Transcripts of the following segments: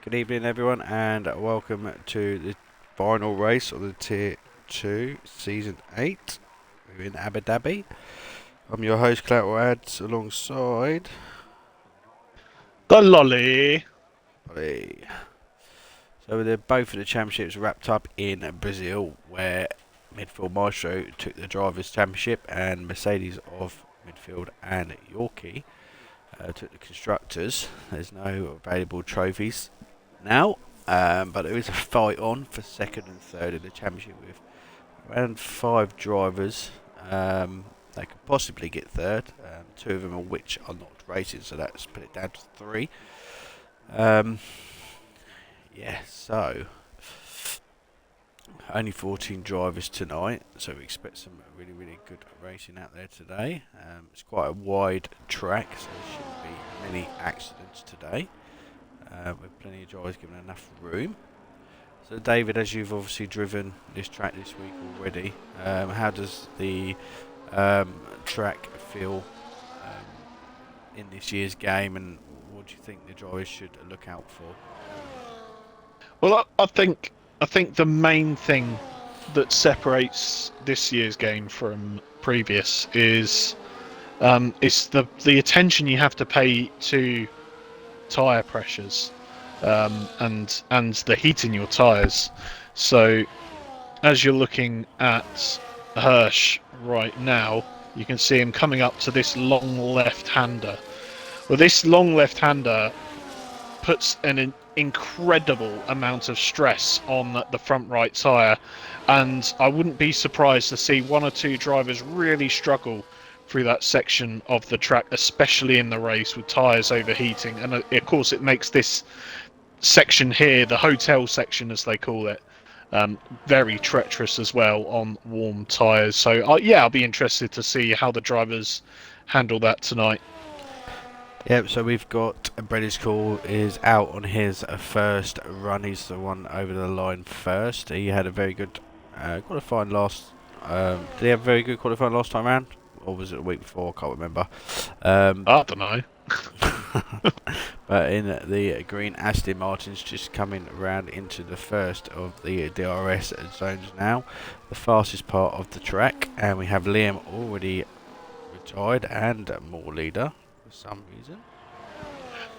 Good evening, everyone, and welcome to the final race of the Tier 2 Season 8. We're in Abu Dhabi. I'm your host, Collateral Ads, alongside The lolly. Ollie. Both of the championships wrapped up in Brazil, where Midfield Maestro took the Drivers' Championship, and Mercedes of Midfield and Yorkie took the Constructors. There's no available trophies now, but there is a fight on for second and third in the championship with around 5 drivers. They could possibly get third, 2 of them of which are not racing, so that's put it down to 3. Um, so only 14 drivers tonight, so we expect some really, really good racing out there today. It's quite a wide track, so there shouldn't be many accidents today. With plenty of drivers given enough room. So David, as you've obviously driven this track this week already, how does the track feel in this year's game, and what do you think the drivers should look out for? Well, I think the main thing that separates this year's game from previous is the attention you have to pay to tire pressures, and the heat in your tires. So as you're looking at Hirsch right now, you can see him coming up to this long left-hander. Well, this long left-hander puts an incredible amount of stress on the front right tyre, and I wouldn't be surprised to see one or two drivers really struggle through that section of the track, especially in the race with tyres overheating. And of course it makes this section here, the hotel section as they call it, very treacherous as well on warm tyres. So I'll be interested to see how the drivers handle that tonight. Yep, so we've got British Call is out on his first run. He's the one over the line first. He had a very good qualifying last. Did he have a very good qualifying last time round, or was it the week before? I can't remember. I don't know. But in the green, Aston Martin's just coming around into the first of the DRS zones now, the fastest part of the track, and we have Liam already retired and more leader for some reason.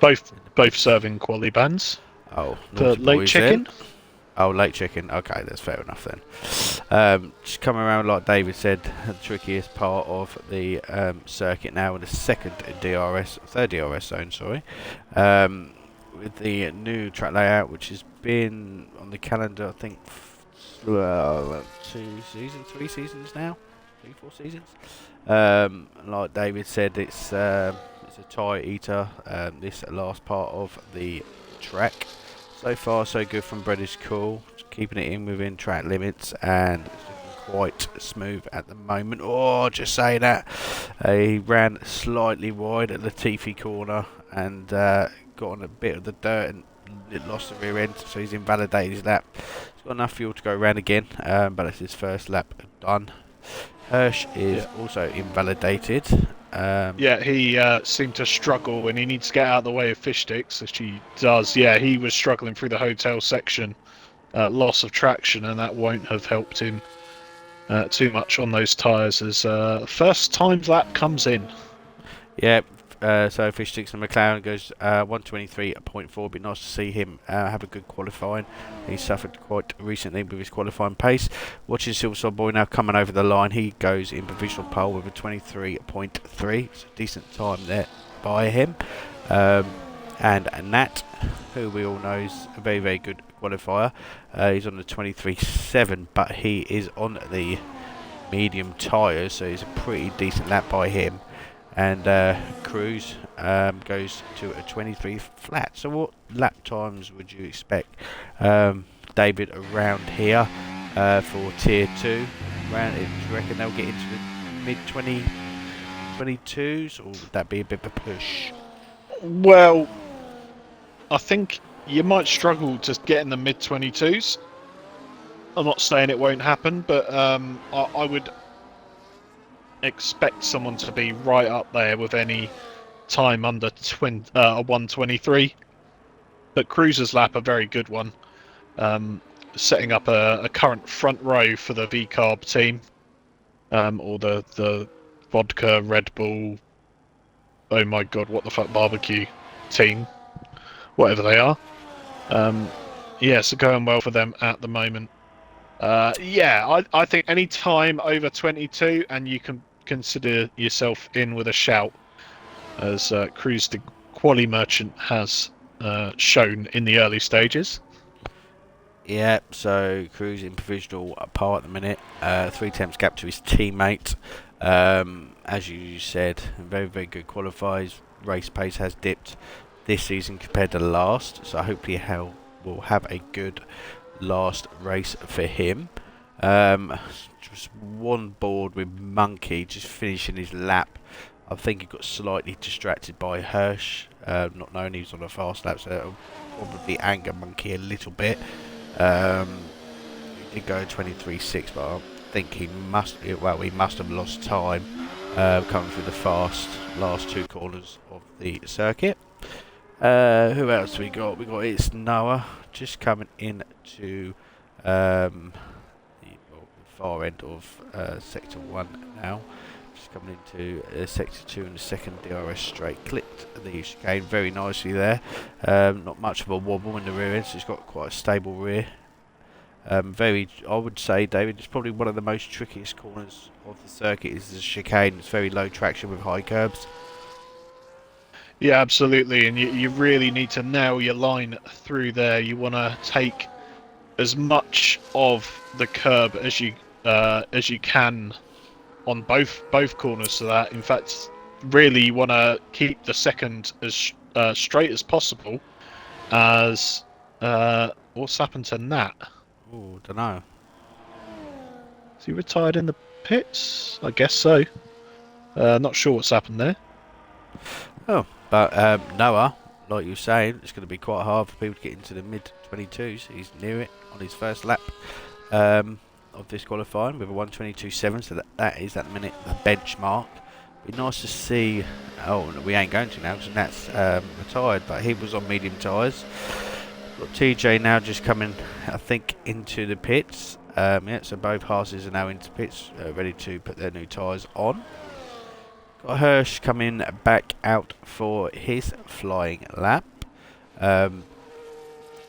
Both serving quali bands. Oh, The naughty late boys chicken. then. Oh, late chicken. Okay, that's fair enough then. Just coming around, like David said, the trickiest part of the circuit now in the third DRS zone, sorry. With the new track layout, which has been on the calendar, I think, 3 seasons now, 4 seasons. Like David said, it's a tyre eater. This last part of the track. So far, so good from British Cool, keeping it in within track limits, and it's looking quite smooth at the moment. Oh, just say that. He ran slightly wide at the Latifi corner and got on a bit of the dirt and it lost the rear end, so he's invalidated his lap. He's got enough fuel to go around again, but it's his first lap done. Hirsch is also invalidated. He seemed to struggle when he needs to get out of the way of fish sticks, which he does. Yeah, he was struggling through the hotel section, loss of traction, and that won't have helped him too much on those tyres as first time lap comes in. Yeah, so Fish Sticks and McLaren goes 123.4. Be nice to see him have a good qualifying. He suffered quite recently with his qualifying pace. Watching Silverside Boy now coming over the line, he goes in provisional pole with a 23.3. It's a decent time there by him. And Nat, who we all know is a very, very good qualifier. He's on the 23.7, but he is on the medium tyres, so it's a pretty decent lap by him. And Cruz goes to a 23 flat. So what lap times would you expect, David, around here for Tier 2? Do you reckon they'll get into the mid-22s, or would that be a bit of a push? Well, I think you might struggle to get in the mid-22s. I'm not saying it won't happen, but I would expect someone to be right up there with any time under 123. but Cruiser's lap a very good one. Setting up a current front row for the V-Carb team, or the vodka, Red Bull, oh my god, what the fuck, barbecue team, whatever they are. Yeah, so going well for them at the moment. Yeah, I think any time over 22 and you can consider yourself in with a shout, as Cruise the Quali Merchant has shown in the early stages. Yeah, so Cruz in provisional par at the minute. 3 attempts gap to his teammate. As you said, very, very good qualifiers. Race pace has dipped this season compared to last, so hopefully Hell will have a good last race for him. Just one board with Monkey just finishing his lap. I think he got slightly distracted by Hirsch, not knowing he was on a fast lap, so it'll probably anger Monkey a little bit. He did go 23.6, but I think he must have lost time coming through the last 2 corners of the circuit. Who else we got? It's Noah just coming into the far end of sector 1 now. Just coming into sector 2 in the second DRS straight. Clipped the chicane very nicely there. Not much of a wobble in the rear end, so he's got quite a stable rear. I would say, David, it's probably one of the most trickiest corners of the circuit is the chicane. It's very low traction with high curbs. Yeah, absolutely, and you really need to nail your line through there. You want to take as much of the curb as you can on both corners. So that, in fact, really you want to keep the second as straight as possible. As what's happened to Nat? Oh, don't know. Is he retired in the pits? I guess so. Not sure what's happened there. Oh, but Noah, like you were saying, it's going to be quite hard for people to get into the mid-22s. He's near it on his first lap of this qualifying with a 1:22.7, so that is at the minute the benchmark. Be nice to see. Oh, no, we ain't going to now because Nat's retired, but he was on medium tyres. Got TJ now just coming, I think, into the pits. Yeah, so both Haas's are now into pits, ready to put their new tyres on. Got Hirsch coming back out for his flying lap.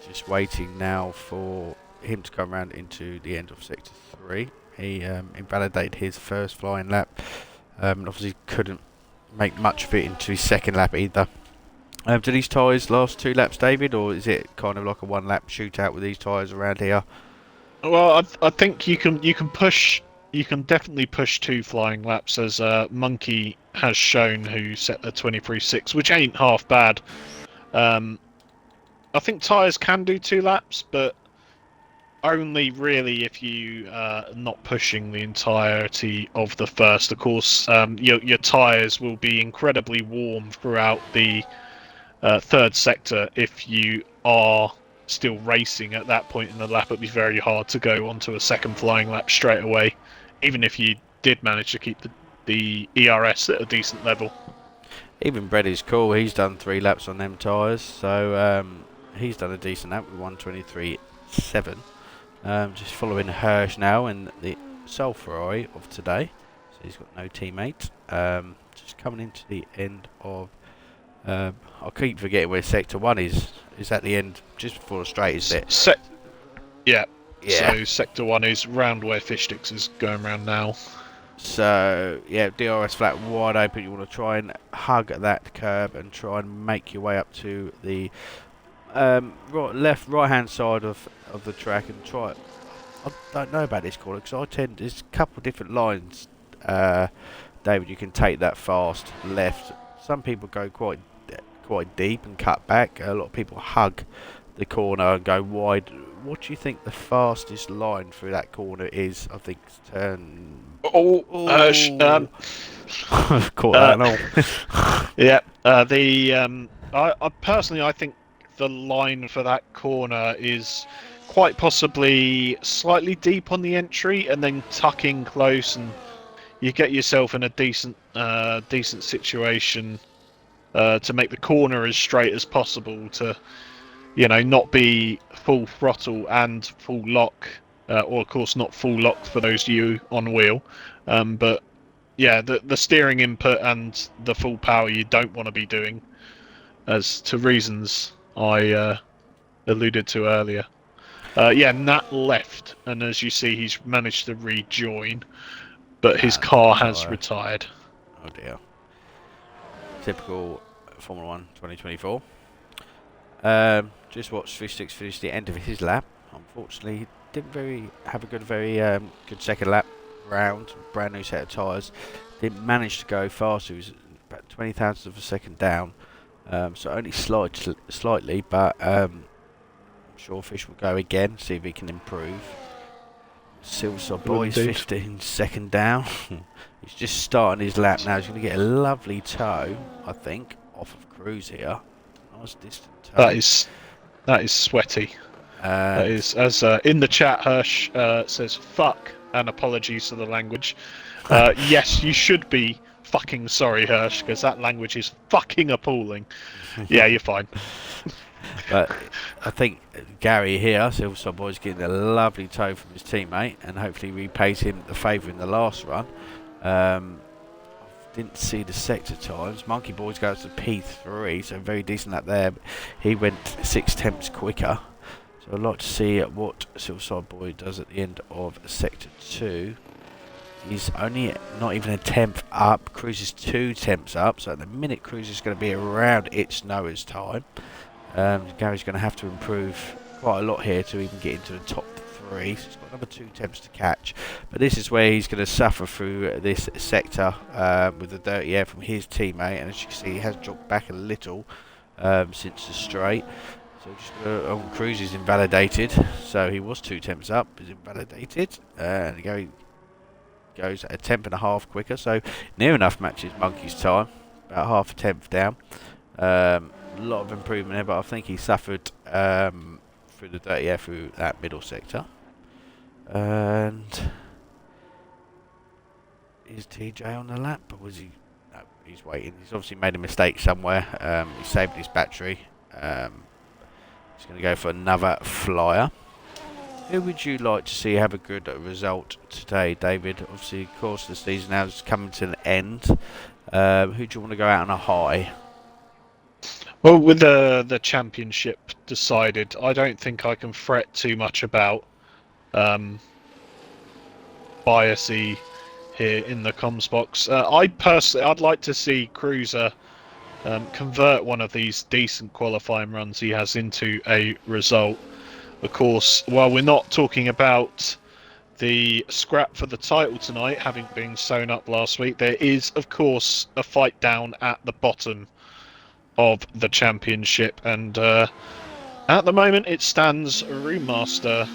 Just waiting now for him to come around into the end of sector 3. He invalidated his first flying lap. Obviously couldn't make much of it into his second lap either. Do these tyres last 2 laps, David, or is it kind of like a 1-lap shootout with these tyres around here? Well, I think you can push. You can definitely push 2 flying laps, as Monkey has shown, who set the 23.6, which ain't half bad. I think tyres can do 2 laps, but only really if you are not pushing the entirety of the first. Of course, your tyres will be incredibly warm throughout the third sector. If you are still racing at that point in the lap, it'd be very hard to go onto a second flying lap straight away, even if you did manage to keep the ERS at a decent level. Even Breddy's cool. He's done 3 laps on them tyres, so he's done a decent lap with 1:23.7. Just following Hirsch now in the sole Ferrari of today, so he's got no teammate. Just coming into the end of. I keep forgetting where sector 1 is. Is that the end just before the straight? Is it? Yeah. So sector 1 is round where Fish Sticks is going around now. So yeah, DRS flat wide open. You want to try and hug that curb and try and make your way up to the right hand side of the track and try it. I don't know about this corner because there's a couple of different lines, David. You can take that fast left. Some people go quite deep and cut back. A lot of people hug the corner and go wide. What do you think the fastest line through that corner is? I think it's turn. Caught that and all. Yeah. I personally, I think the line for that corner is quite possibly slightly deep on the entry and then tucking close, and you get yourself in a decent situation to make the corner as straight as possible to not be full throttle and full lock, or of course not full lock for those you on wheel, but yeah, the steering input and the full power you don't want to be doing, as to reasons I alluded to earlier. Yeah, Nat left, and as you see, he's managed to rejoin, but his car has retired. Oh dear. Typical Formula 1 2024. Just watched 36 finish the end of his lap. Unfortunately, he didn't have a very good second lap round. Brand new set of tyres. Didn't manage to go fast. He was about 20 thousandths of a second down. So only slightly, but I'm sure Fish will go again, see if he can improve. Silverside Boy's 15 second down. He's just starting his lap now. He's going to get a lovely toe, I think, off of Cruz here. Nice distant toe. That is sweaty. That is, as in the chat, Hirsch says fuck and apologies for the language. Yes, you should be fucking sorry, Hirsch, because that language is fucking appalling. Yeah, you're fine. But I think Gary here, Silverside Boy's getting a lovely toe from his teammate, and hopefully repays him the favour in the last run. Didn't see the sector times. Monkey Boys goes to P3, so very decent lap there. He went 6 tenths quicker. So I'd like to see what Silverside Boy does at the end of sector 2. He's only not even a tenth up. Cruz is 2 tenths up, so at the minute Cruz is going to be around its Noah's time. Gary's going to have to improve quite a lot here to even get into the top 3. So he's got another 2 attempts to catch. But this is where he's going to suffer through this sector with the dirty air from his teammate. And as you can see, he has dropped back a little since the straight. So just Cruz is invalidated. So he was 2 attempts up, is invalidated. And Gary goes a tenth and a half quicker. So near enough matches Monkey's time. About half a tenth down. A lot of improvement there, but I think he suffered through the dirty air through that middle sector. And is TJ on the lap, or was he? No, he's waiting. He's obviously made a mistake somewhere. He saved his battery. He's going to go for another flyer. Who would you like to see have a good result today, David? Obviously, of course, the season now is coming to an end. Who do you want to go out on a high? Well, with the championship decided, I don't think I can fret too much about biasy here in the comms box. I'd like to see Cruiser convert one of these decent qualifying runs he has into a result. Of course, while we're not talking about the scrap for the title tonight, having been sewn up last week, there is, of course, a fight down at the bottom of the championship, and at the moment it stands Roommaster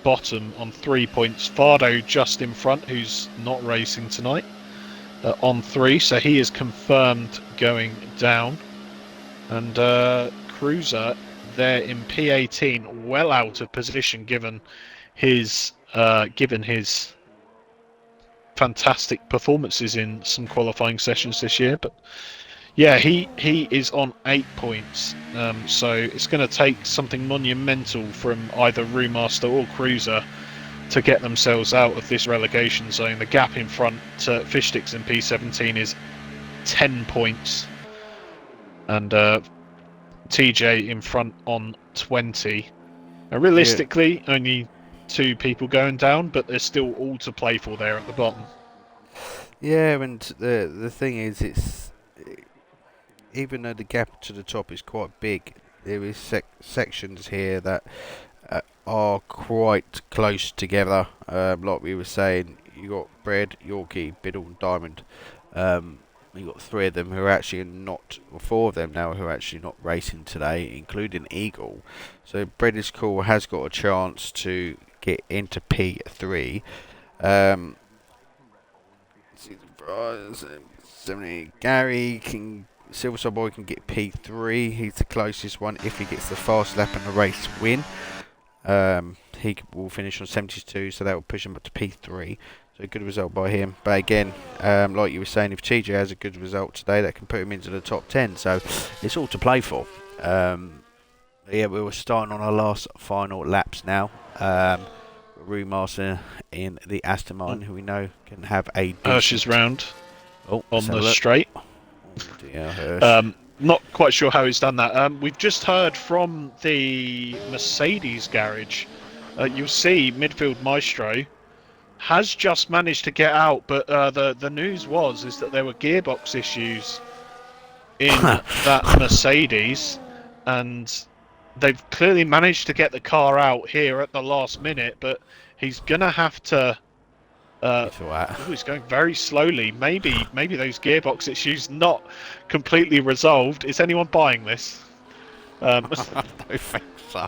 bottom on 3 points. Fardo just in front, who's not racing tonight, on 3, so he is confirmed going down. And Cruiser there in P18, well out of position given his fantastic performances in some qualifying sessions this year. But yeah, he is on 8 points, so it's going to take something monumental from either Roommaster or Cruiser to get themselves out of this relegation zone. The gap in front to Fishsticks in P17 is 10 points, and TJ in front on 20. Now, realistically, only 2 people going down, but there's still all to play for there at the bottom. Yeah, and the thing is, even though the gap to the top is quite big, there is sections here that are quite close together. Like we were saying, you got Bread, Yorkie, Biddle, and Diamond. You got 3 of them who are actually not, or 4 of them now who are actually not racing today, including Eagle. So Bread is cool, has got a chance to get into P3. Gary can. Silverside Boy can get P3. He's the closest one. If he gets the fast lap and the race win, he will finish on 72, so that will push him up to P3. So a good result by him. But again, like you were saying, if TJ has a good result today, that can put him into the top 10. So it's all to play for. Yeah, we were starting on our last final laps now. Remaster in the Aston Martin, who we know can have a Hirsch's decent. round Oh, let's on have a the look. straight. Oh dear, Hirsch. Not quite sure how he's done that. We've just heard from the Mercedes garage. You'll see midfield maestro has just managed to get out, but the news is that there were gearbox issues in that Mercedes, and they've clearly managed to get the car out here at the last minute. But he's gonna have to. He's going very slowly. Maybe those gearbox issues not completely resolved. Is anyone buying this? I don't think so.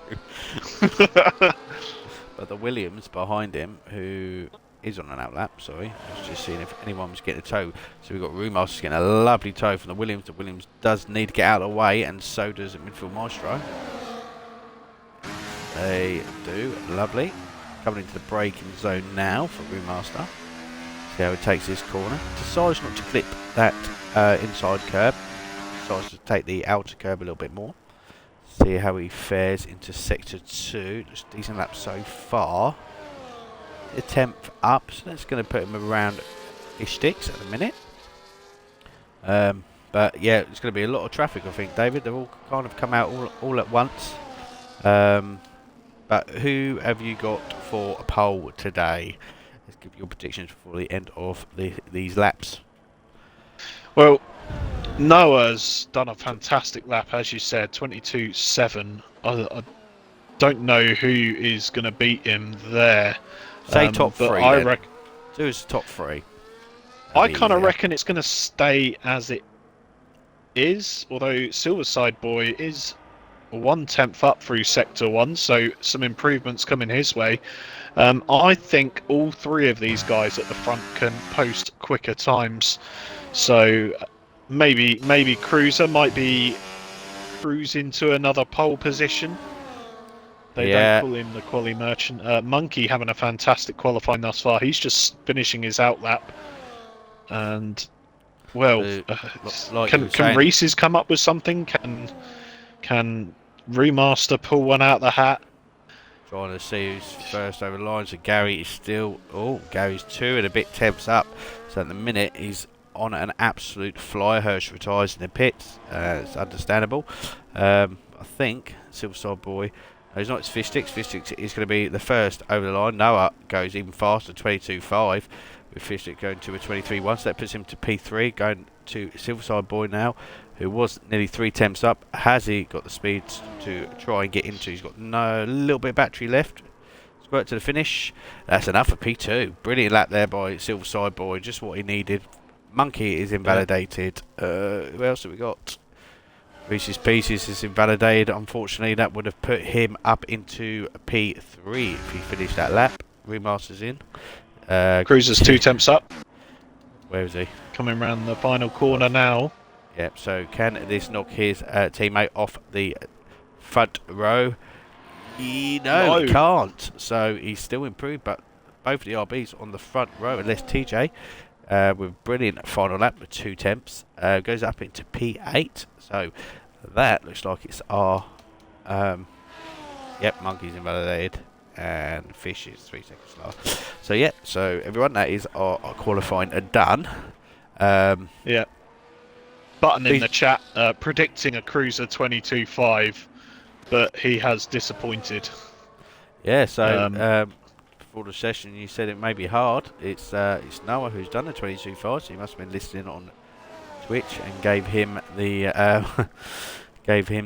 But the Williams behind him, who is on an outlap, sorry, I was just seeing if anyone was getting a tow. So we've got Roomasters getting a lovely tow from the Williams. The Williams does need to get out of the way, and so does midfield Maestro. They do. Lovely. Coming into the braking zone now for Roommaster. See how he takes this corner. Decides not to clip that inside curb. Decides to take the outer curb a little bit more. See how he fares into sector 2. Just decent lap so far. A 10th up, so that's going to put him around his sticks at the minute. But yeah, it's going to be a lot of traffic, I think, David. They've all kind of come out all at once. But who have you got for a pole today? Let's give your predictions before the end of these laps. Well, Noah's done a fantastic lap, as you said, 22.7. I don't know who is going to beat him there. Say top three. I reckon. Do his top three. I kind of reckon it's going to stay as it is, although Silverside Boy is 1/10 up through Sector 1, so some improvements coming his way. I think all three of these guys at the front can post quicker times. So maybe Cruiser might be cruising to another pole position. They don't pull in the quali merchant. Monkey having a fantastic qualifying thus far. He's just finishing his outlap. And, well, like can Reese's come up with something? Can Remaster pull one out the hat? Trying to see who's first over the line. So Gary is still... Oh, Gary's 2 and a bit temps up. So at the minute, he's on an absolute flyer. Hirsch retires in the pits. It's understandable. I think Silverside Boy... No, he's not. It's Fistix. Fistix is going to be the first over the line. Noah goes even faster, 22.5. With Fistix going to a 23.1. So that puts him to P3. Going to Silverside Boy now, who was nearly 3 temps up. Has he got the speed to try and get into? He's got a little bit of battery left. Squirt to the finish. That's enough for P2. Brilliant lap there by Silverside Boy. Just what he needed. Monkey is invalidated. Who else have we got? Reese's Pieces is invalidated. Unfortunately, that would have put him up into P3 if he finished that lap. Remasters in. Cruiser's 2 temps up. Where is he? Coming around the final corner now. Yep, so can this knock his teammate off the front row? No, he can't. So he's still improved, but both of the RBs on the front row, unless TJ, with brilliant final lap with 2 temps, goes up into P8. So that looks like it's our... yep, Monkey's invalidated. And Fish is 3 seconds last. So yeah, so everyone, that is our qualifying done. Yeah. Button in the chat predicting a Cruiser 22.5, but he has disappointed. Yeah, so before the session you said it may be hard. It's Noah who's done the 22.5, so he must have been listening on Twitch and gave him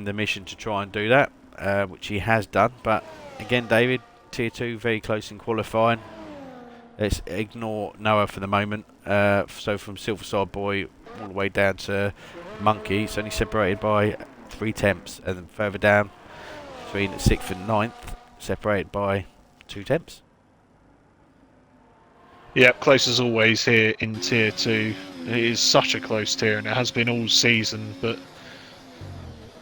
the mission to try and do that, which he has done. But again, David, tier 2, very close in qualifying. Let's ignore Noah for the moment. So from Silverside Boy all the way down to Monkey, it's only separated by 3 temps, and then further down between 6th and 9th, separated by 2 temps. Yeah, close as always here in tier 2. It is such a close tier, and it has been all season. But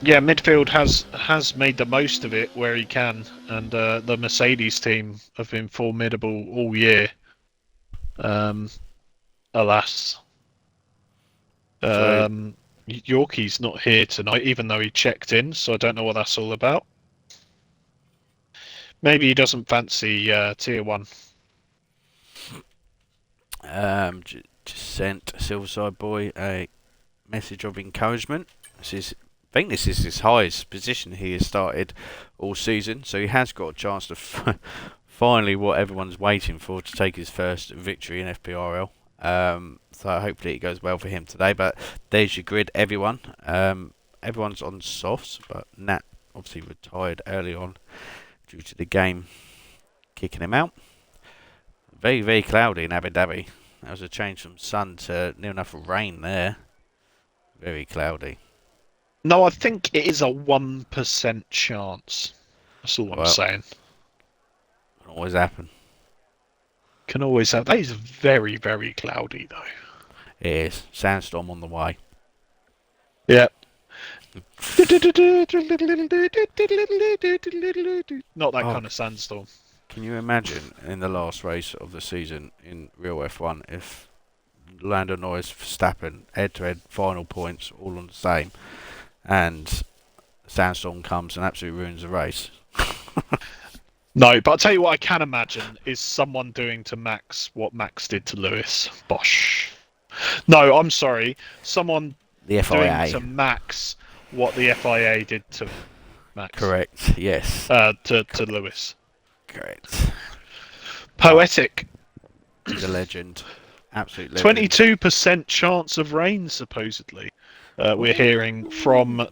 yeah, midfield has made the most of it where he can, and the Mercedes team have been formidable all year. Alas. Yorkie's not here tonight, even though he checked in, so I don't know what that's all about. Maybe he doesn't fancy tier one. Just sent Silverside Boy a message of encouragement. I think this is his highest position he has started all season, so he has got a chance to finally what everyone's waiting for, to take his first victory in FPRL. So hopefully it goes well for him today. But there's your grid, everyone. Everyone's on softs, but Nat obviously retired early on due to the game kicking him out. Very, very cloudy in Abu Dhabi. That was a change from sun to near enough rain there. Very cloudy. No, I think it is a 1% chance. That's all I'm saying. Can always happen. Can always happen. That is very, very cloudy, though. It is. Sandstorm on the way. Yeah. Not that kind of sandstorm. Can you imagine in the last race of the season in real F1 if Lando Norris, Verstappen, head-to-head final points all on the same, and sandstorm comes and absolutely ruins the race? No, but I'll tell you what I can imagine is someone doing to Max what Max did to Lewis. Bosh. No, I'm sorry. Someone The FIA. doing to Max what the FIA did to Max. Correct. Yes. To Lewis. Correct. Poetic. He's a legend. Absolute legend. 22% chance of rain, supposedly. We're hearing from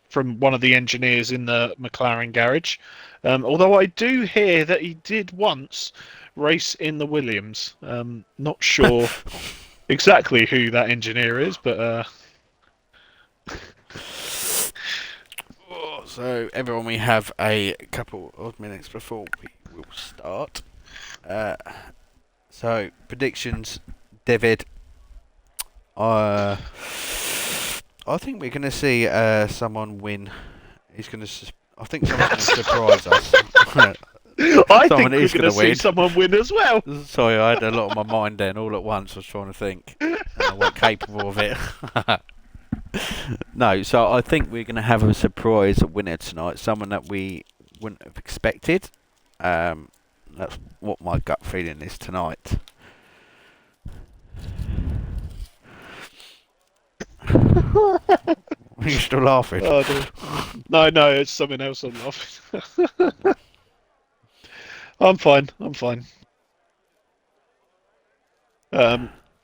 from one of the engineers in the McLaren garage. Although I do hear that he did once race in the Williams. Not sure exactly who that engineer is, but so everyone, we have a couple of minutes before we will start. So predictions, David. I think we're going to see someone win. He's going to. I think someone's going to surprise us. I think we're going to see someone win as well. Sorry, I had a lot on my mind then, all at once. I was trying to think, and I wasn't capable of it. No, so I think we're going to have a surprise winner tonight. Someone that we wouldn't have expected. That's what my gut feeling is tonight. Are you still laughing? Oh, no, it's something else I'm laughing. I'm fine.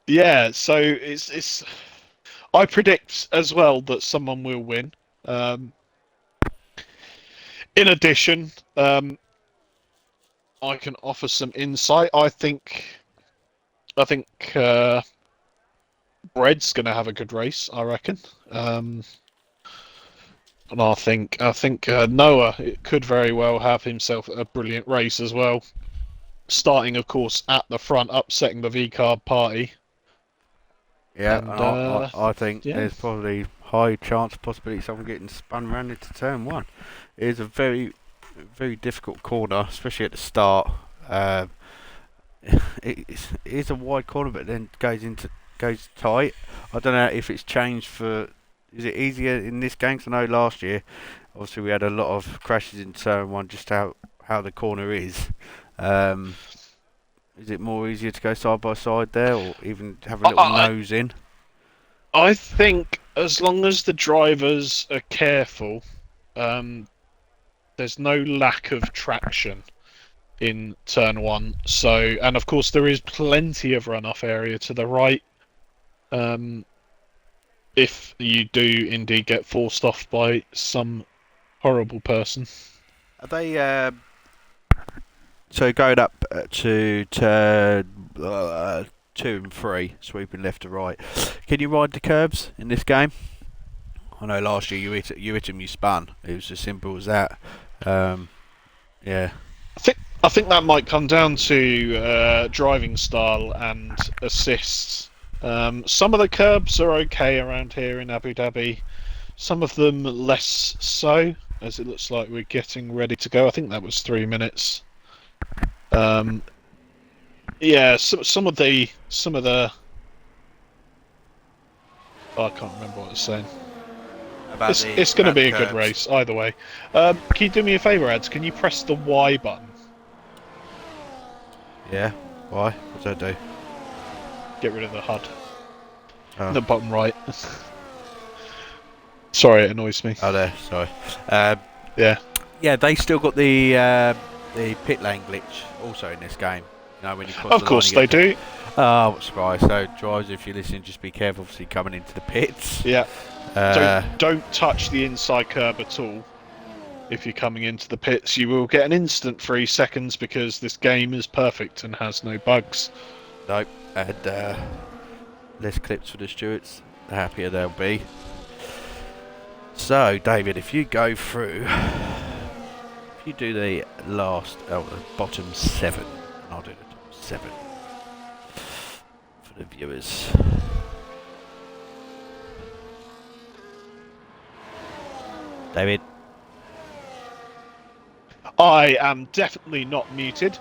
Yeah, so it's. I predict as well that someone will win. In addition, I can offer some insight. I think Bread's going to have a good race, I reckon. And I think Noah could very well have himself a brilliant race as well. Starting, of course, at the front, upsetting the V-Carb party. Yeah, and I think there's probably high chance, possibility, someone getting spun around into turn one. It is a very, very difficult corner, especially at the start. It is a wide corner, but then goes tight. I don't know if it's changed for. Is it easier in this game? 'Cause I know last year, obviously, we had a lot of crashes in turn one. Just how the corner is. Is it more easier to go side by side there, or even have a little nose in? I think as long as the drivers are careful, there's no lack of traction in turn one. So, and of course there is plenty of runoff area to the right. If you do indeed get forced off by some horrible person. Are they? So going up to turn 2 and 3, sweeping left to right. Can you ride the curbs in this game? I know last year you hit them, you spun. It was as simple as that. Yeah. I think that might come down to driving style and assists. Some of the curbs are okay around here in Abu Dhabi. Some of them less so, as it looks like we're getting ready to go. I think that was 3 minutes. Yeah, some of the. Oh, I can't remember what I was saying. about the It's going to be a good curbs. race either way. Can you do me a favour, Ads? Can you press the Y button? Yeah. Why? What does that do? Get rid of the HUD. Oh. The bottom right. Sorry, it annoys me. Oh, there. Sorry. Yeah. Yeah, they still got the pit lane glitch also in this game. You know, when you cross Of the course line, they do. Oh, what a surprise! So, drivers, if you're listening, just be careful. Obviously, coming into the pits. Yeah. So don't touch the inside curb at all. If you're coming into the pits, you will get an instant 3 seconds because this game is perfect and has no bugs. Nope. And less clips for the stewards, the happier they'll be. So, David, if you go through, if you do the the bottom 7, and I'll do the top 7 for the viewers. David. I am definitely not muted.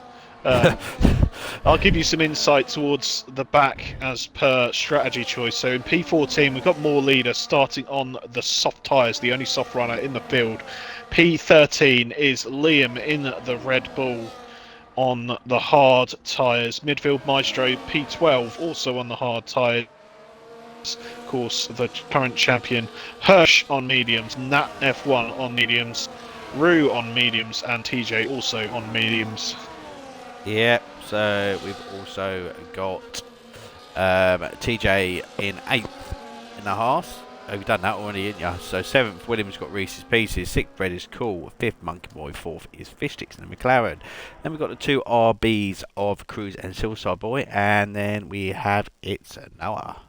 I'll give you some insight towards the back as per strategy choice. So in P14, we've got more leader starting on the soft tyres, the only soft runner in the field. P13 is Liam in the Red Bull on the hard tyres. Midfield Maestro P12 also on the hard tyres. Of course, the current champion Hirsch on mediums, Nat F1 on mediums, Rue on mediums, and TJ also on mediums. Yeah, so we've also got TJ in 8th in the Haas. Oh, we've done that already, haven't you? So 7th, Williams got Reese's Pieces. 6th, Bread is Cool. 5th, Monkey Boy. 4th is Fish Sticks and the McLaren. Then we've got the 2 RBs of Cruise and Silverside Boy. And then we have It's Noah.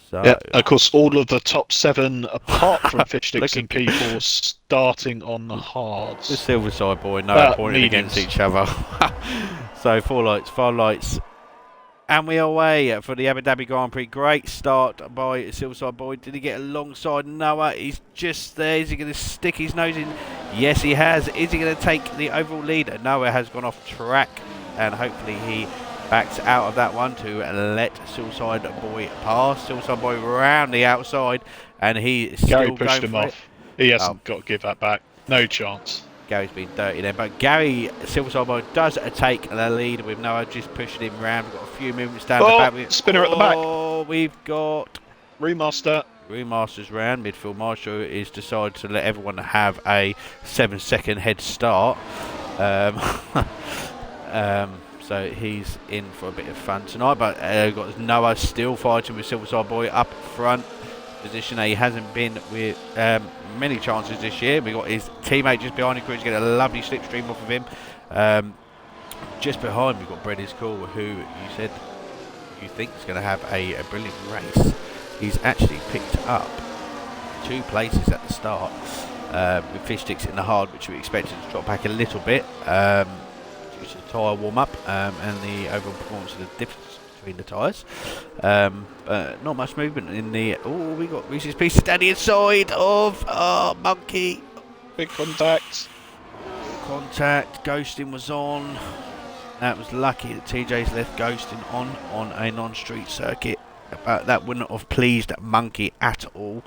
So, yeah, of course, all of the top 7, apart from Fish Sticks and P4, starting on the hards. The Silverside Boy, no pointing against each other. So 4 lights, 5 lights. And we are away for the Abu Dhabi Grand Prix. Great start by Silverside Boy. Did he get alongside Noah? He's just there. Is he going to stick his nose in? Yes, he has. Is he going to take the overall lead? Noah has gone off track, and hopefully he backs out of that one to let Silverside Boy pass. Silverside Boy round the outside, and he is Gary still pushed going him for off. It. He hasn't got to give that back. No chance. Gary's been dirty then, but Gary Silverside Boy does take the lead with Noah just pushing him round. We've got a few movements down the back. Spinner at the back. Oh, we've got Remasters round. Midfield Marshall is decided to let everyone have a 7-second head start. So he's in for a bit of fun tonight, but got Noah still fighting with Silverside Boy up front. Position he hasn't been with many chances this year. We got his teammate just behind him. Cruz getting a lovely slipstream off of him. Just behind we've got Bread is Cool, who you said you think is going to have a brilliant race. He's actually picked up 2 places at the start with Fish Sticks in the hard, which we expected to drop back a little bit due to the tyre warm up and the overall performance of the difference between the tyres. Not much movement in the... Oh, we got Reese's Pieces down the inside of Monkey. Big contact. Ghosting was on. That was lucky that TJ's left ghosting on a non-street circuit. But that wouldn't have pleased Monkey at all.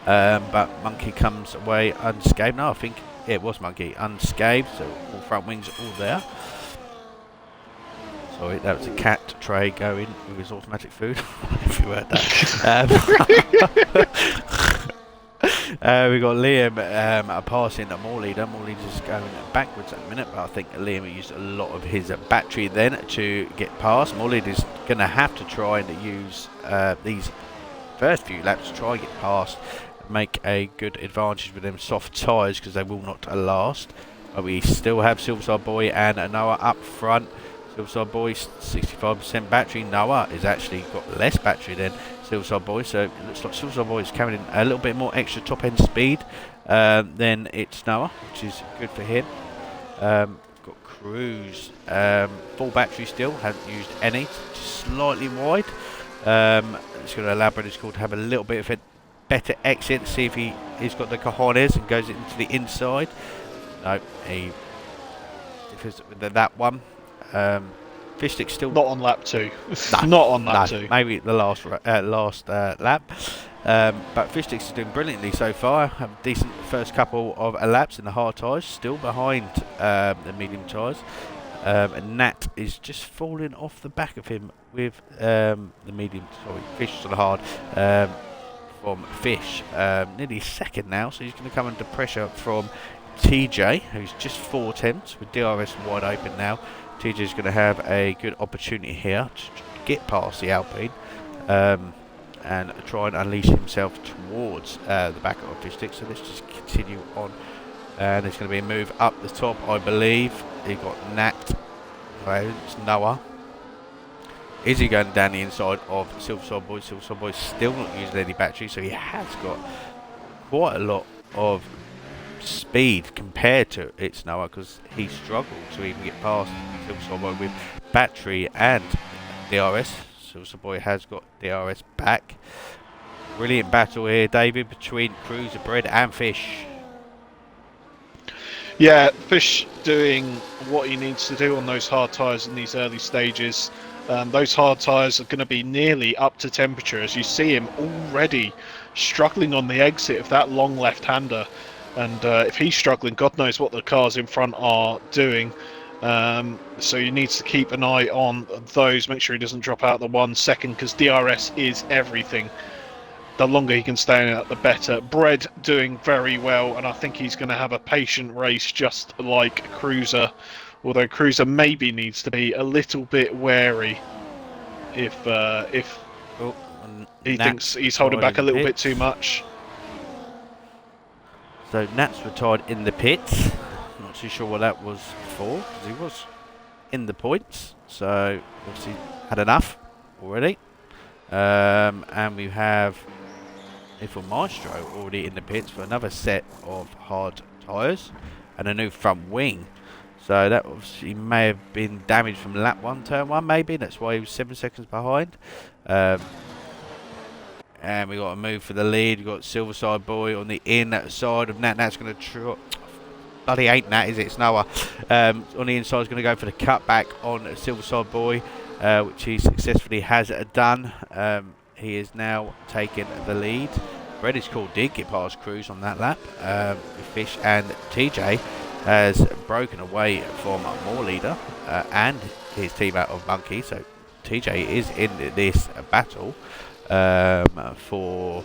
But Monkey comes away unscathed. No, I think it was Monkey unscathed. So all front wings all there. Sorry, that was a cat tray going with his automatic food. If you heard that. We got Liam passing Morley. Morley's just going backwards at the minute, but I think Liam used a lot of his battery then to get past. Morley is going to have to try and use these first few laps to try and get past, make a good advantage with them soft tyres because they will not last. But we still have Silverside Boy and Noah up front. Silverside Boy 65% battery. Noah has actually got less battery than Silverside Boy, so it looks like Silverside Boy is carrying a little bit more extra top end speed than it's Noah, which is good for him. Got Cruz, full battery still, hasn't used any, just slightly wide. It's going to allow British Call to have a little bit of a better exit, see if he's got the cojones and goes into the inside. No, he differs with that one. Fish Stick's still Not on lap 2. no, Not on lap 2. maybe the last lap. But Fish Sticks is doing brilliantly so far. Have a decent first couple of laps in the hard tyres, still behind the medium tyres. And Nat is just falling off the back of him with the medium. Sorry, Fish on the hard. From Fish, nearly second now, so he's going to come under pressure from TJ, who's just 4 tenths with DRS wide open now. TJ is going to have a good opportunity here to get past the Alpine and try and unleash himself towards the back of Fish Stick. So let's just continue on. And there's going to be a move up the top, I believe. You've got Nat, it's Noah. Is he going down the inside of Silverside Boy? Silverside Boy's still not using any battery, so he has got quite a lot of speed compared to It's Noah, because he struggled to even get past Silverside Boy with battery and DRS. Silverside Boy has got DRS back. Brilliant battle here, David, between Cruiser Bread and Fish. Yeah, Fish doing what he needs to do on those hard tyres in these early stages. Those hard tyres are going to be nearly up to temperature, as you see him already struggling on the exit of that long left-hander. And if he's struggling, God knows what the cars in front are doing. So he needs to keep an eye on those, make sure he doesn't drop out the 1 second, because DRS is everything. The longer he can stay out, the better. Bread doing very well, and I think he's going to have a patient race just like Cruiser. Although Cruiser maybe needs to be a little bit wary if he thinks he's holding back a little bit too much. So Nat's retired in the pits. Not too sure what that was for, because he was in the points. So obviously had enough already. And we have Ifel Maestro already in the pits for another set of hard tyres and a new front wing. So that obviously may have been damaged from lap 1, turn 1 maybe. That's why he was 7 seconds behind. And we got a move for the lead. We've got Silverside Boy on the inside of Nat. Nat's going to try. Bloody ain't Nat, is it? It's Noah. On the inside is going to go for the cutback on Silverside Boy, which he successfully has done. He is now taking the lead. Bread is called did get past Cruz on that lap. Fish and TJ has broken away from More Leader and his teammate of Monkey. So TJ is in this battle for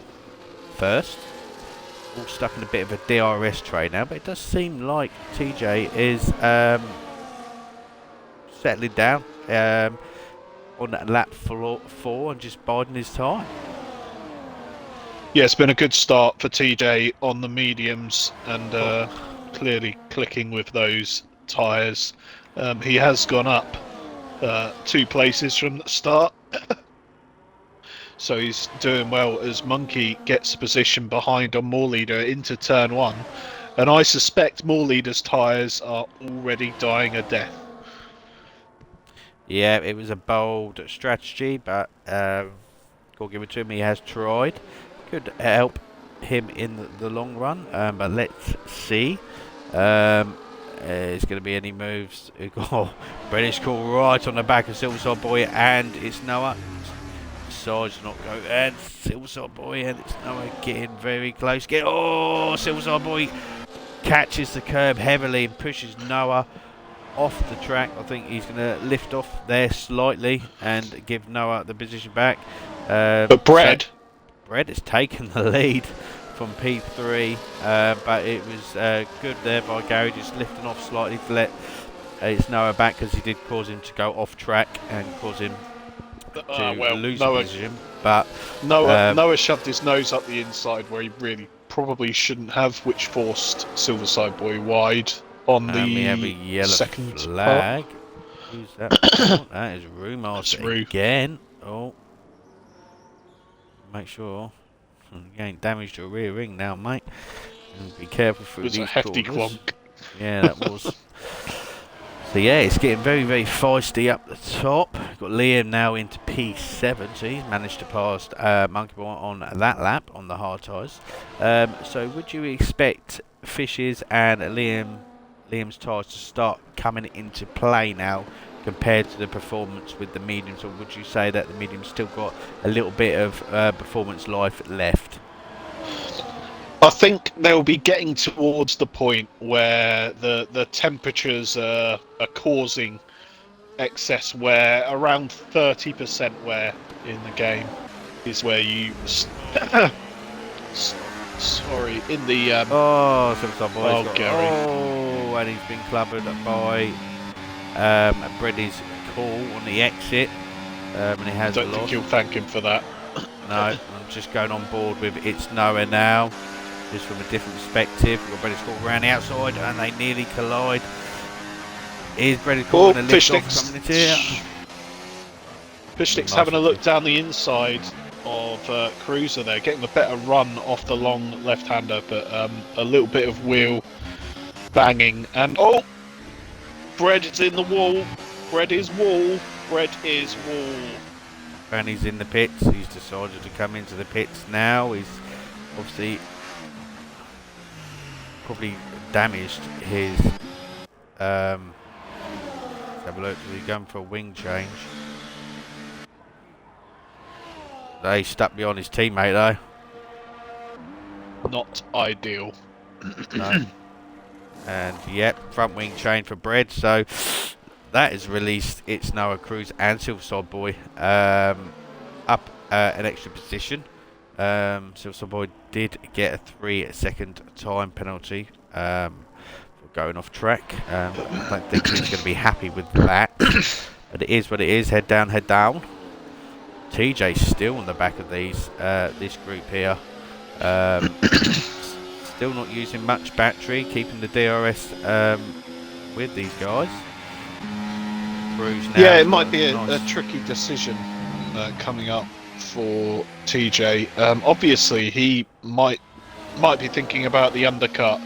first. All stuck in a bit of a DRS trade now, but it does seem like TJ is settling down on that lap 4 and just biding his time. Yeah, it's been a good start for TJ on the mediums, and clearly clicking with those tyres. He has gone up 2 places from the start. So he's doing well as Monkey gets position behind on More Leader into turn 1. And I suspect More Leader's tyres are already dying a death. Yeah, it was a bold strategy, but got to give it to him. He has tried. Could help him in the long run, but let's see. Is going to be any moves? British call right on the back of Silverside Boy, and it's Noah. Sarge not go, and Silverside Boy, and it's Noah getting very close. Silverside Boy catches the curb heavily and pushes Noah off the track. I think he's going to lift off there slightly and give Noah the position back. But Bread has taken the lead from P3, but it was good there by Gary, just lifting off slightly to let it's Noah back, because he did cause him to go off track and cause him to lose the position. But Noah shoved his nose up the inside where he really probably shouldn't have, which forced Silverside Boy wide on the we have a yellow second flag. part. Who's that? That is Master again. Oh, make sure you ain't damaged your rear ring now, mate. And be careful through these It was a hefty corners. clonk. Yeah, that was. So yeah, it's getting very, very feisty up the top. Got Liam now into P7, so he's managed to pass Monkey Boy on that lap on the hard tyres. So would you expect Fish's and Liam's tyres to start coming into play now compared to the performance with the mediums, or would you say that the mediums still got a little bit of performance life left? I think they'll be getting towards the point where the temperatures are causing excess wear. Around 30% wear in the game is where you sorry, in the Oh, some boys got, Gary. oh, and he's been clubbered by Breddy's call on the exit, and he has Don't lost. think you'll thank him for that. No, I'm just going on board with it's nowhere now, just from a different perspective. We've got Breddy's call around the outside, and they nearly collide. Is Breddy's call going to lift off coming into here? Fishstick's having a look down the inside of Cruiser there, getting a better run off the long left-hander, but a little bit of wheel banging, and oh, Bread is in the wall. Bread is wall. Bread is wall. And he's in the pits. He's decided to come into the pits now. He's obviously probably damaged his. Let's have a look. Is he going for a wing change? They stuck beyond his teammate though. Not ideal. No. And yep, front wing chain for Bread. So that is released. It's Noah Cruz and Silverside Boy up an extra position. Silverside Boy did get a 3-second time penalty for going off track. I don't think he's going to be happy with that. But it is what it is. Head down, head down. TJ's still on the back of these this group here. Still not using much battery, keeping the DRS with these guys. Cruz now, yeah, it might be nice. a tricky decision coming up for TJ. Obviously, he might be thinking about the undercut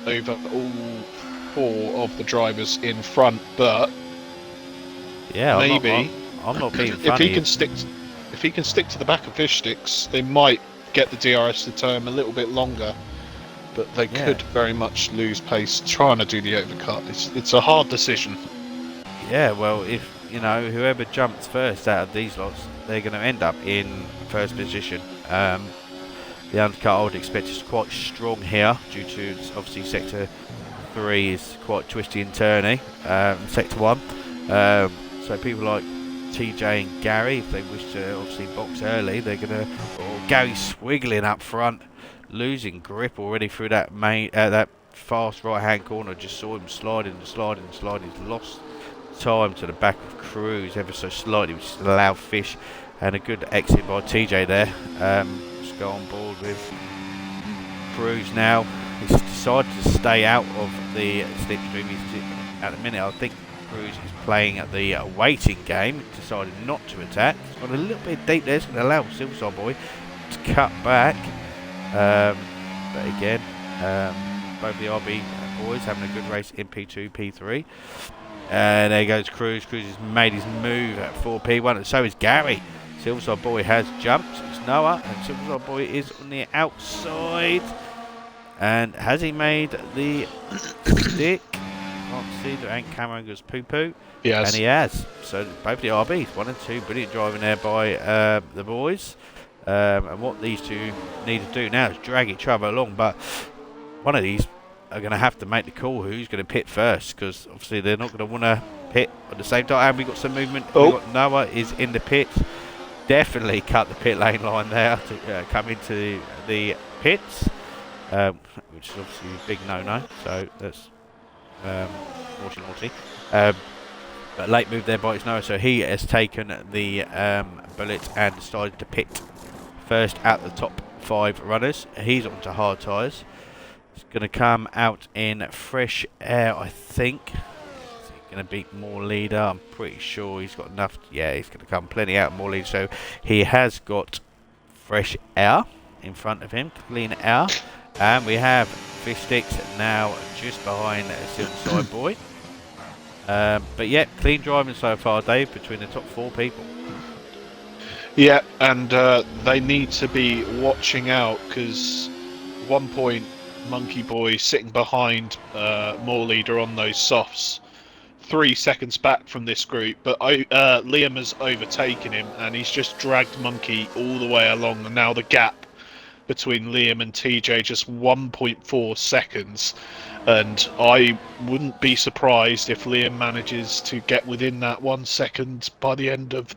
over all 4 of the drivers in front, but yeah, maybe I'm not being funny. If he can stick to the back of Fishsticks, they might get the DRS to tow him a little bit longer. But they could very much lose pace trying to do the overcut. It's a hard decision. Yeah, well, if you know whoever jumps first out of these lots, they're going to end up in first position. The undercut I would expect is quite strong here, due to obviously sector 3 is quite twisty and turny. Sector 1, so people like TJ and Gary, if they wish to obviously box early, they're going to. Or Gary swiggling up front. Losing grip already through that that fast right-hand corner. Just saw him sliding. He's lost time to the back of Cruz ever so slightly, which is a loud fish, and a good exit by TJ there. Let's go on board with Cruz now. He's decided to stay out of the slipstream. At the minute, I think Cruz is playing at the waiting game. Decided not to attack. He's got a little bit deep there. It's going to allow Silverside Boy to cut back. But again, both the RB boys having a good race in P2, P3. And there goes Cruz. Cruz has made his move at 4P1, and so is Gary. Silverside Boy has jumped. It's Noah, and Silverside Boy is on the outside. And has he made the stick? Can't see. The ain't camera goes poo-poo. Yes. And he has. So both the RBs, 1 and 2, brilliant driving there by the boys. And what these two need to do now is drag each other along, but one of these are going to have to make the call who's going to pit first, because obviously they're not going to want to pit at the same time. And we've got some movement. We've got Noah is in the pit. Definitely cut the pit lane line there to come into the pits, which is obviously a big no-no. So that's naughty. But late move there by Noah, so he has taken the bullet and decided to pit first at the top 5 runners. He's onto hard tyres. He's going to come out in fresh air, I think. Is he going to beat more leader? I'm pretty sure he's got enough. Yeah, he's going to come plenty out more leader. So he has got fresh air in front of him, clean air. And we have Fishsticks now just behind Silverside Boy. But yeah, clean driving so far, Dave, between the top 4 people. Yeah, and they need to be watching out, because 1 point Monkey Boy sitting behind More Leader on those softs 3 seconds back from this group, but Liam has overtaken him, and he's just dragged Monkey all the way along. And now the gap between Liam and TJ just 1.4 seconds, and I wouldn't be surprised if Liam manages to get within that 1 second by the end of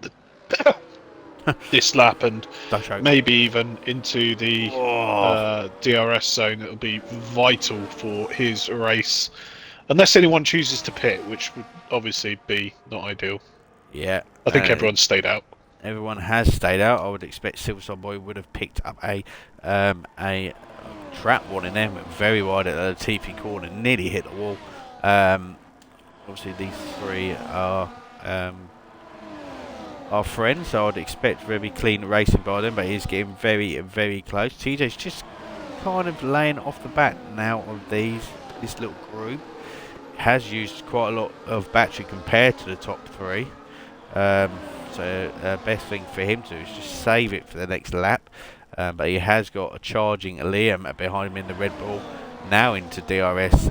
this lap, and maybe even into the DRS zone. It'll be vital for his race, unless anyone chooses to pit, which would obviously be not ideal. Yeah, I think everyone's stayed out. Everyone has stayed out. I would expect Silverside Boy would have picked up a trap warning there, went very wide at the TP corner, nearly hit the wall. Obviously, these three are friends, so I'd expect very clean racing by them, but he's getting very, very close. TJ's just kind of laying off the bat now of this little group. Has used quite a lot of battery compared to the top three. So best thing for him to do is just save it for the next lap. But he has got a charging Liam behind him in the Red Bull, now into DRS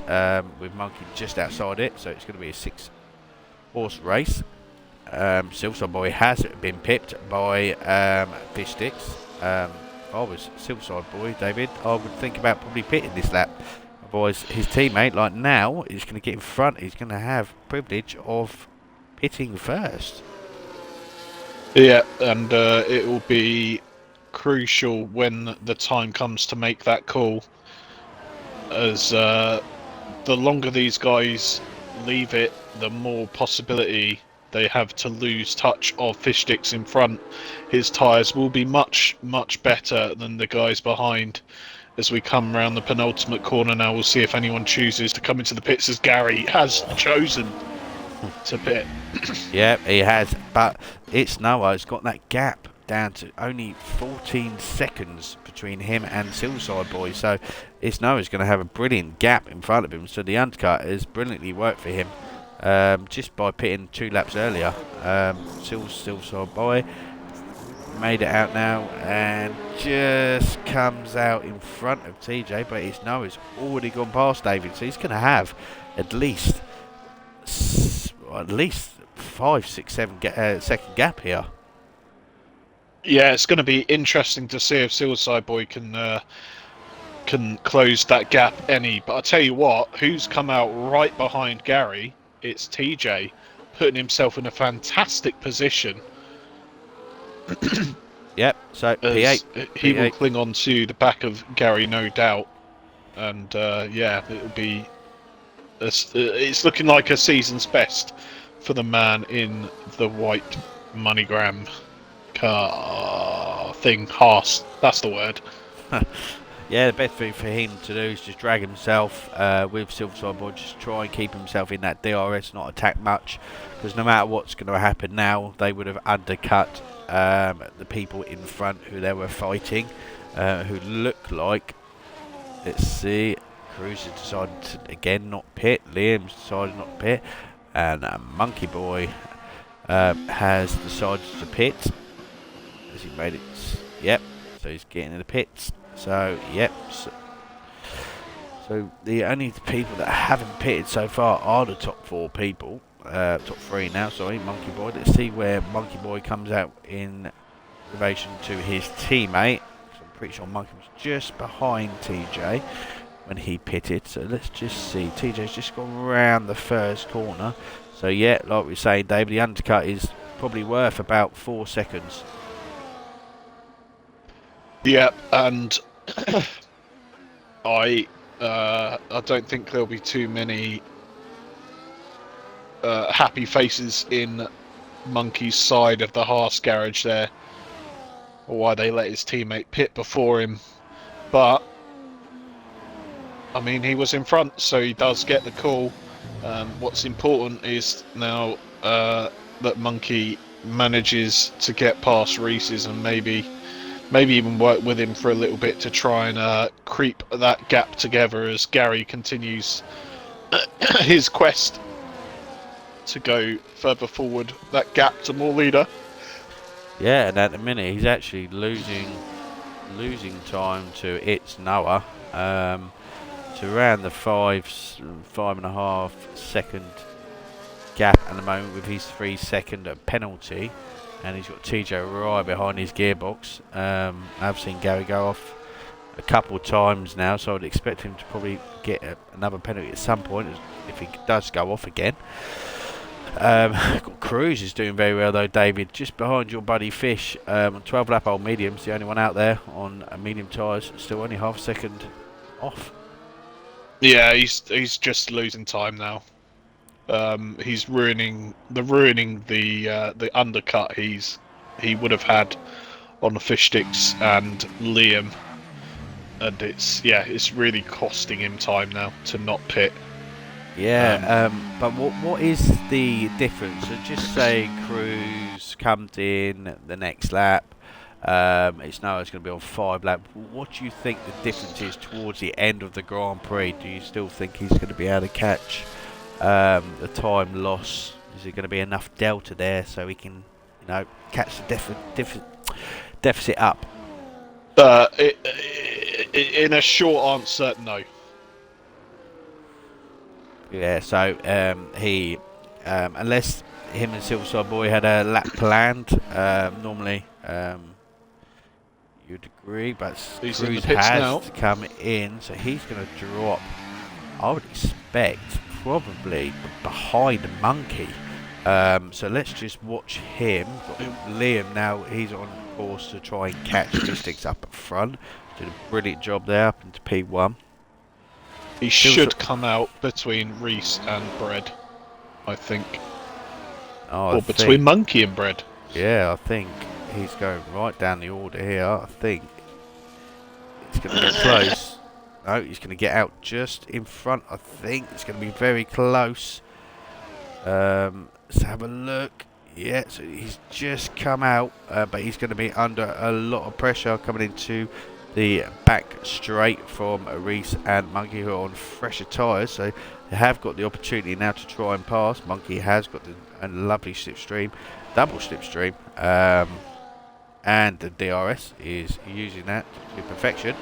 with Monkey just outside it. So it's going to be a 6-horse race. Silverside Boy has been pipped by Fish Sticks. If I was Silverside Boy, David, I would think about probably pitting this lap. Otherwise, his teammate, like now, is going to get in front. He's going to have privilege of pitting first. Yeah, and it will be crucial when the time comes to make that call, as the longer these guys leave it, the more possibility they have to lose touch of Fish Sticks in front. His tyres will be much, much better than the guys behind. As we come round the penultimate corner now, we'll see if anyone chooses to come into the pits, as Gary has chosen to pit. Yeah, he has, but it's Noah. It's got that gap down to only 14 seconds between him and Silverside Boy, so it's Noah's going to have a brilliant gap in front of him. So the undercut has brilliantly worked for him, just by pitting 2 laps earlier. Silverside Boy made it out now and just comes out in front of TJ, but it's Noah's already gone past David, so he's going to have at least 5, 6, 7 second gap here. Yeah, it's going to be interesting to see if Silverside Boy can close that gap any. But I tell you what, who's come out right behind Gary? It's TJ, putting himself in a fantastic position. Yep, so he will cling on to the back of Gary, no doubt. And yeah, it'll be. It's looking like a season's best for the man in the white MoneyGram car thing. Haas, that's the word. Yeah, the best thing for him to do is just drag himself with Silverside Boy, just try and keep himself in that DRS, not attack much, because no matter what's going to happen now, they would have undercut the people in front who they were fighting, who look like, let's see, Cruz has decided to, again, not pit. Liam's decided not to pit. And Monkey Boy has decided to pit. Has he made it? Yep. So he's getting in the pits. So, yep. So the only people that haven't pitted so far are the top 4 people. Top 3 now, sorry, Monkey Boy. Let's see where Monkey Boy comes out in relation to his teammate. So I'm pretty sure Monkey was just behind TJ when he pitted, so let's just see. TJ's just gone round the first corner, so yeah, like we were saying, David, the undercut is probably worth about 4 seconds. Yeah, and I don't think there'll be too many happy faces in Monkey's side of the Haas garage there, or why they let his teammate pit before him, but I mean, he was in front, so he does get the call. What's important is now that Monkey manages to get past Reese's and maybe even work with him for a little bit to try and creep that gap together as Gary continues his quest to go further forward, that gap to more leader. Yeah, and at the minute he's actually losing time to It's Noah. To around the 5.5 second gap at the moment with his 3-second penalty, and he's got TJ right behind his gearbox. I've seen Gary go off a couple of times now, so I'd expect him to probably get another penalty at some point if he does go off again. Cruz is doing very well though, David, just behind your buddy Fish on 12 lap old mediums, the only one out there on medium tyres, still only half a second off. Yeah, he's just losing time now. He's ruining the undercut he would have had on the fish sticks and Liam, and it's really costing him time now to not pit. Yeah, but what is the difference? So just say Cruz comes in the next lap. It's going to be on 5 lap. What do you think the difference is towards the end of the Grand Prix? Do you still think he's going to be able to catch the time loss? Is there going to be enough delta there so he can, catch the deficit up? In a short answer, no. Yeah, so he, unless him and Silverside Boy had a lap planned, normally you'd agree, but He's Cruz in the pits has now to come in, so he's going to drop, I would expect, probably behind Monkey. So let's just watch him. Liam now, he's on course to try and catch the sticks up at front. Did a brilliant job there up into P1. He should come out between Reese and Bread, I think. Or between Monkey and Bread. Yeah, I think he's going right down the order here. I think it's going to get close. No, he's going to get out just in front. I think it's going to be very close. Let's have a look. Yeah, so he's just come out, but he's going to be under a lot of pressure coming into the back straight from Reese and Monkey, who are on fresher tyres, so they have got the opportunity now to try and pass. Monkey has got a lovely slipstream, double slipstream, and the DRS is using that to perfection,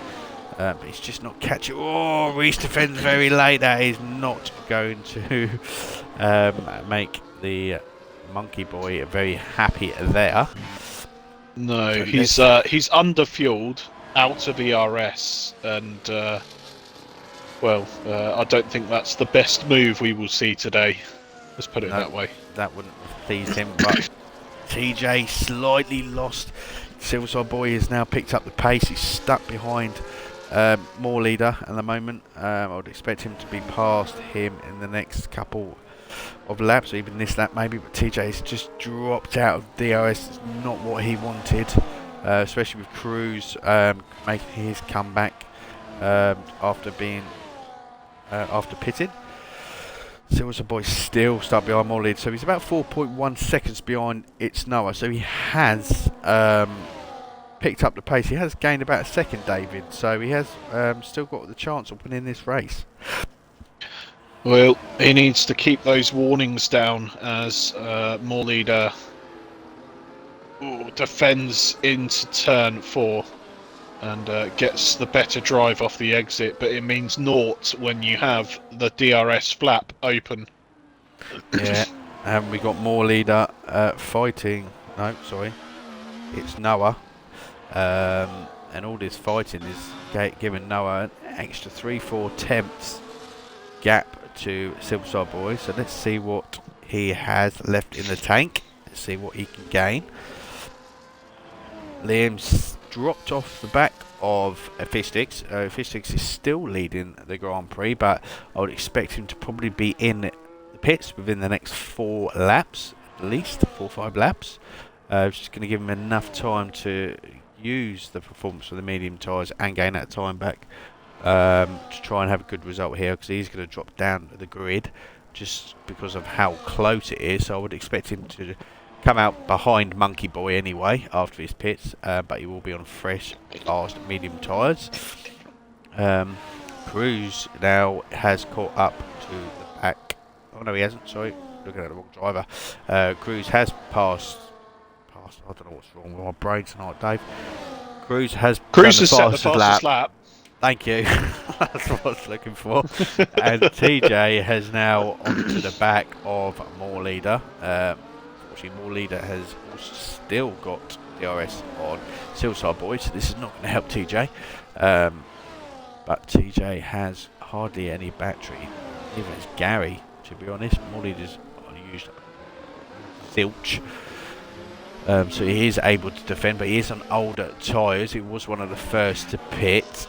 but he's just not catching. Oh, Reese defends very late. That is not going to make the Monkey Boy very happy there. No, he's underfueled, out of ERS, and I don't think that's the best move we will see today. Let's put it that way. That wouldn't please him, but TJ slightly lost. Silverside Boy has now picked up the pace. He's stuck behind More Leader at the moment. I would expect him to be past him in the next couple of laps, or even this lap maybe, but TJ's just dropped out of DRS. It's not what he wanted. Especially with Cruz making his comeback after pitting. Silverstone Boy still stuck behind more lead, so he's about 4.1 seconds behind It's Noah. So he has picked up the pace. He has gained about a second, David. So he has still got the chance of winning this race. Well, he needs to keep those warnings down as more leader defends into turn 4 and gets the better drive off the exit, but it means naught when you have the DRS flap open. Yeah, and we got More Leader fighting. No, sorry, It's Noah, and all this fighting is giving Noah an extra 3-4 tenths gap to Silverside Boy. So let's see what he has left in the tank. Let's see what he can gain. Liam's dropped off the back of Fish Sticks. Fish Sticks is still leading the Grand Prix, but I would expect him to probably be in the pits within the next 4 laps, at least 4 or 5 laps. Just going to give him enough time to use the performance of the medium tyres and gain that time back to try and have a good result here, because he's going to drop down the grid just because of how close it is. So I would expect him to come out behind Monkey Boy anyway after his pits, but he will be on fresh, fast, medium tyres. Cruz now has caught up to the back. Oh no, he hasn't. Sorry, looking at the wrong driver. Cruz has passed. I don't know what's wrong with my brain tonight, Dave. Cruz has set the fastest lap. Thank you. That's what I was looking for. And TJ has now onto the back of More Leader. Unfortunately, More Leader has still got DRS on Silside Boy, so this is not going to help TJ. But TJ has hardly any battery. Even as Gary, to be honest. More Leader's used zilch. So he is able to defend, but he is on older tyres. He was one of the first to pit.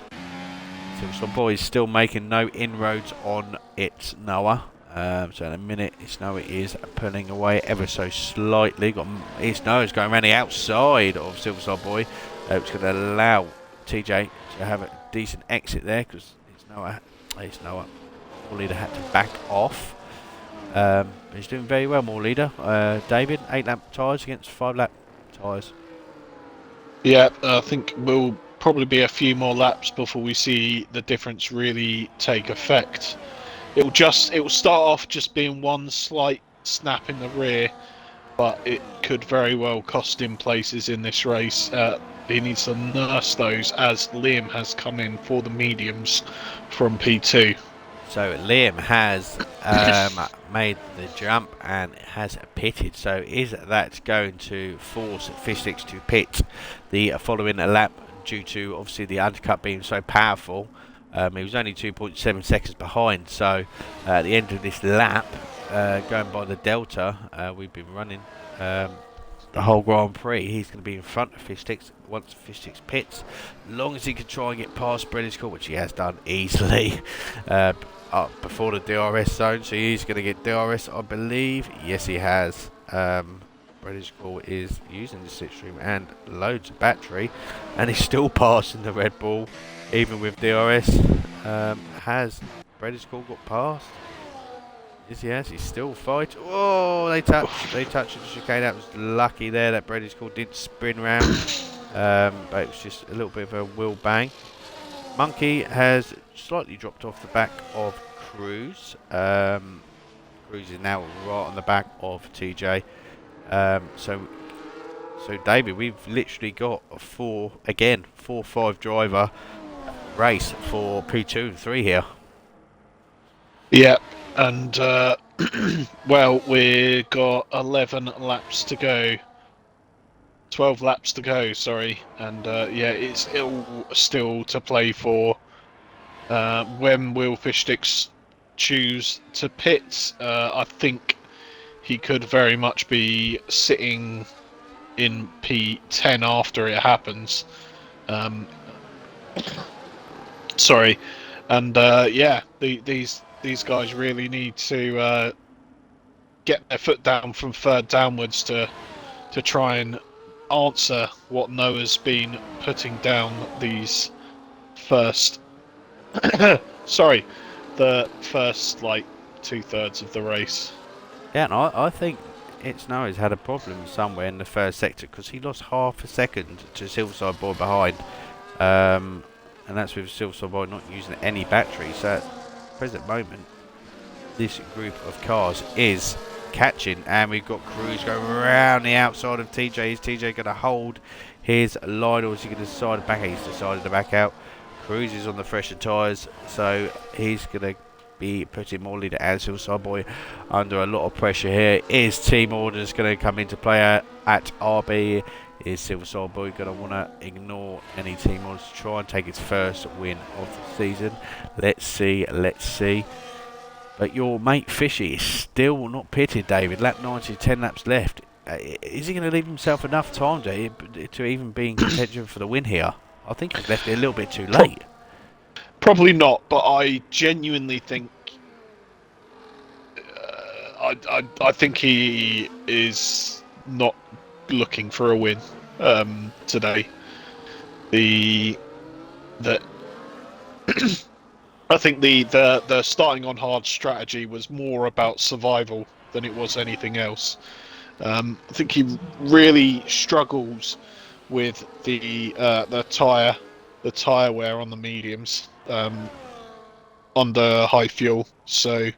Silside Boy is still making no inroads on its Noah. So in a minute, its Noah is pulling away ever so slightly. Its Noah is going around the outside of Silside Boy, which is going to allow TJ to have a decent exit there because its Noah, More Leader had to back off. He's doing very well, More Leader. David, 8-lap tyres against 5-lap tyres. Yeah, I think we'll probably be a few more laps before we see the difference really take effect. It will start off just being one slight snap in the rear, but it could very well cost him places in this race. He needs to nurse those as Liam has come in for the mediums from P2. So Liam has made the jump and has pitted. So is that going to force Fishsticks to pit the following lap due to obviously the undercut being so powerful? He was only 2.7 seconds behind. So at the end of this lap, going by the delta, we've been running the whole Grand Prix. He's going to be in front of Fishsticks once Fishsticks pits. As long as he can try and get past British Court, which he has done easily. Before the DRS zone, so he's going to get DRS, I believe. Yes, he has. British Court is using the slipstream and loads of battery, and he's still passing the Red Bull, even with DRS. Has British Court got past? Yes, he has. He's still fighting. Oh, they touched the chicane. That was lucky there that British Court didn't spin round, but it was just a little bit of a wheel bang. Monkey has slightly dropped off the back of Cruz. Cruz is now right on the back of TJ. So David, we've literally got a 4-5 driver race for P2 and 3 here. Yeah, and well, we've got 11 laps to go. 12 laps to go, sorry, and yeah, it's still to play for. When will Fishsticks choose to pit? I think he could very much be sitting in P10 after it happens. Sorry, and yeah, these guys really need to get their foot down from third downwards to try and answer what Noah's been putting down these first the first like 2/3 of the race. Yeah, and I think it's Noah's had a problem somewhere in the first sector because he lost half a second to Silside Boy behind, and that's with Silside Boy not using any battery. So at the present moment, this group of cars is catching, and we've got Cruz going around the outside of TJ. Is TJ going to hold his line, or is he going to decide to back out? He's decided to back out. Cruz is on the fresher tyres, so he's going to be putting More Leader and Silside Boy under a lot of pressure here. Is team orders going to come into play at RB? Is Silside Boy going to want to ignore any team orders to try and take its first win of the season? Let's see. But your mate Fishy is still not pitted, David. Lap 90, 10 laps left. Is he going to leave himself enough time to even be in contention for the win here? I think he's left it a little bit too late. Probably not, but I genuinely think I think he is not looking for a win today. I think the starting on hard strategy was more about survival than it was anything else. I think he really struggles with the tyre wear on the mediums under high fuel. So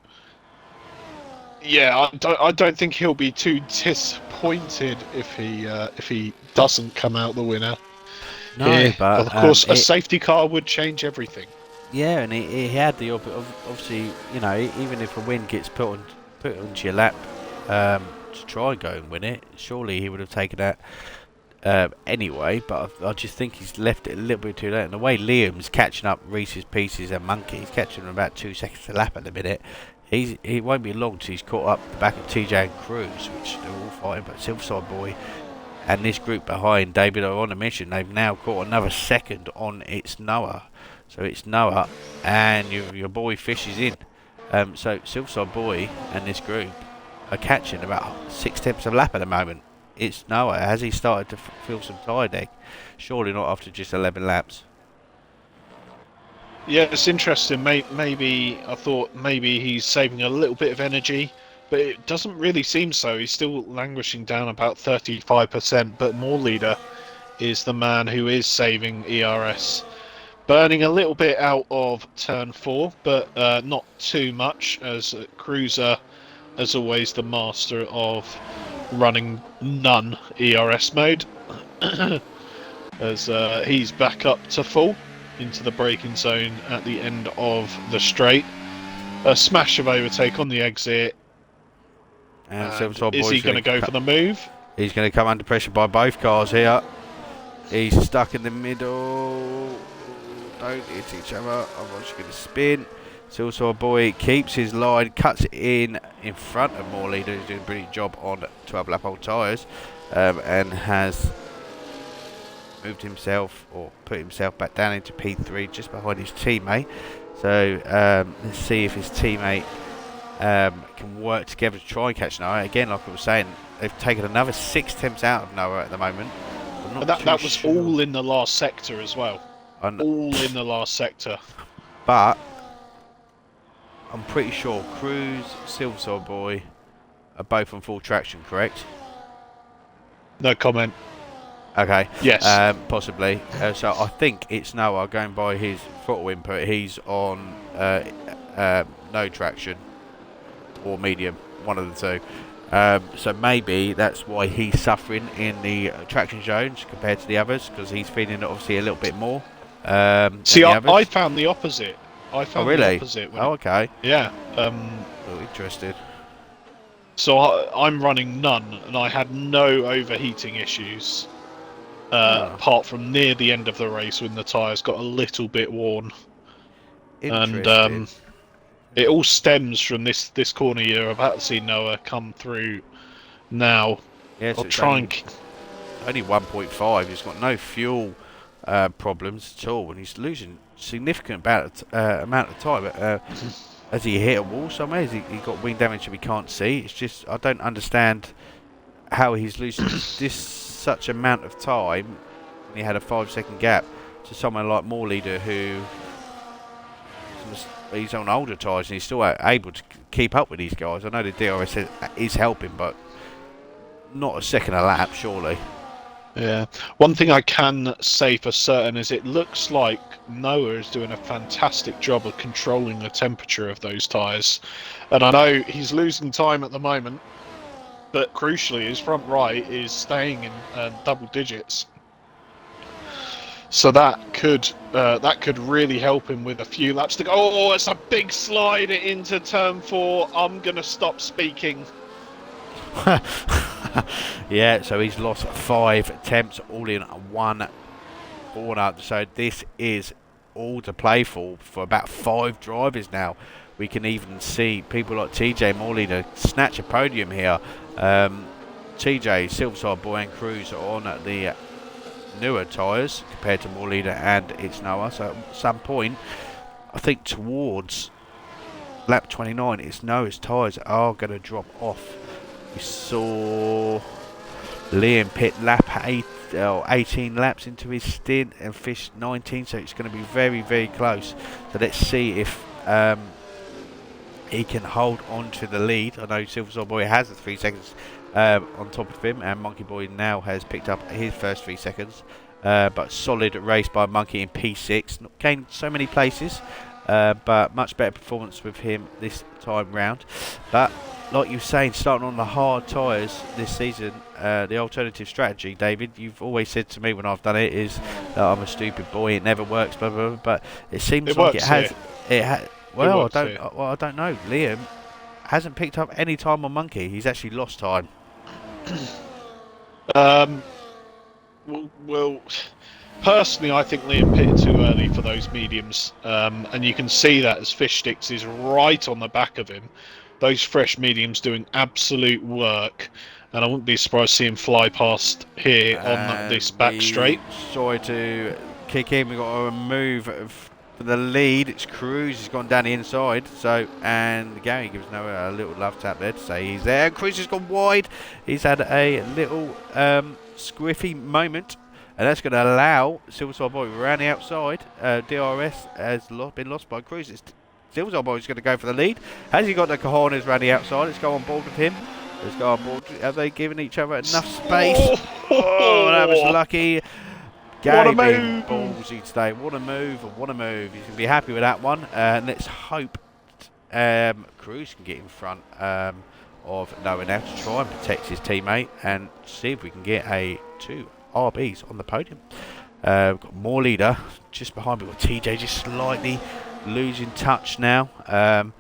yeah, I don't think he'll be too disappointed if he doesn't come out the winner. No, but of course, a safety car would change everything. Yeah, and he had the obviously, you know, even if a win gets put onto your lap to try and go and win it, surely he would have taken that anyway. But I just think he's left it a little bit too late. And the way Liam's catching up Reese's Pieces and Monkey, he's catching him about 2 seconds a lap at the minute. He won't be long till he's caught up the back of TJ and Cruz, which they're all fighting. But Silverside Boy and this group behind David are on a mission. They've now caught another second on It's Noah. So it's Noah and your boy Fish is in. So Silverside Boy and this group are catching about 6 tenths of lap at the moment. It's Noah. Has he started to feel some tired egg? Surely not after just 11 laps. Yeah, it's interesting. Maybe I thought maybe he's saving a little bit of energy, but it doesn't really seem so. He's still languishing down about 35%, but More Leader is the man who is saving ERS. Burning a little bit out of turn 4, but not too much, as Cruiser, as always, the master of running none ERS mode, as he's back up to full into the braking zone at the end of the straight. A smash of overtake on the exit. And is he going to go for the move? He's going to come under pressure by both cars here. He's stuck in the middle. Don't hit each other. I'm just going to spin. Silverside Boy keeps his line, cuts it in front of More Leader, who's doing a brilliant job on 12 lap old tyres, and has moved himself or put himself back down into P3 just behind his teammate. So let's see if his teammate can work together to try and catch Noah. Again, like I was saying, they've taken another 6 attempts out of Noah at the moment. But that was sure. All in the last sector as well. All in the last sector. But I'm pretty sure Cruz, Silverside Boy are both on full traction, correct? No comment. Okay. Yes. Possibly. So I think it's Noah going by his throttle input. He's on no traction or medium, one of the two. So maybe that's why he's suffering in the traction zones compared to the others, because he's feeling it obviously a little bit more. See, I found the opposite. I found the opposite. Oh, okay. Yeah. Interested. So I'm running none, and I had no overheating issues, apart from near the end of the race when the tyres got a little bit worn. And it all stems from this corner you're about to see Noah come through now. Yes, I'll try and... Only 1.5. He's got no fuel problems at all, and he's losing significant amount of time. Has he hit a wall somewhere? Has he got wing damage that we can't see? It's just, I don't understand how he's losing such amount of time when he had a 5-second gap to someone like More Leader, who he's on older tyres and he's still able to keep up with these guys. I know the DRS is helping, but not a second a lap, surely. Yeah. One thing I can say for certain is it looks like Noah is doing a fantastic job of controlling the temperature of those tyres. And I know he's losing time at the moment, but crucially his front right is staying in double digits. So that could really help him with a few laps to go. Oh, it's a big slide into turn 4. I'm going to stop speaking. Yeah, so he's lost 5 attempts, all in one corner. So this is all to play for about 5 drivers now. We can even see people like TJ More Leader snatch a podium here. TJ, Silverside Boy and Cruz are on the newer tyres compared to More Leader and It's Noah. So at some point, I think towards lap 29, It's Noah's tyres are going to drop off. We saw Liam pit lap 18 laps into his stint and Fish 19, so it's going to be very, very close. So let's see if he can hold on to the lead. I know Silverside Boy has the 3 seconds on top of him, and Monkey Boy now has picked up his first 3 seconds. But solid race by Monkey in P6. Not gained so many places, but much better performance with him this time round. But like you were saying, starting on the hard tyres this season, the alternative strategy, David, you've always said to me when I've done it is that I'm a stupid boy, it never works, blah, blah, blah, but it seems It like it works has. here. Well, Works here. I don't know. Liam hasn't picked up any time on Monkey. He's actually lost time. Well, personally, I think Liam pitted too early for those mediums, and you can see that as Fish Sticks is right on the back of him. Those fresh mediums doing absolute work, and I wouldn't be surprised to see him fly past here on this back straight. Sorry to kick in. We've got a move for the lead. It's Cruz. He's gone down the inside. So, and Gary gives Noah a little love tap there to say he's there. Cruz has gone wide. He's had a little squiffy moment. And that's going to allow Silverside Boy around the outside. DRS has been lost by Cruz. Silverside Boy is going to go for the lead. Has he got the cojones around the outside? Let's go on board with him. Let's go on board. Have they given each other enough space? Oh, that was lucky. Gary being ballsy today. What a move. What a move. He's going to be happy with that one. And let's hope Cruz can get in front of Noah now to try and protect his teammate and see if we can get a 2 RBs on the podium. We've got more leader just behind. We've got TJ just slightly losing touch now. He's got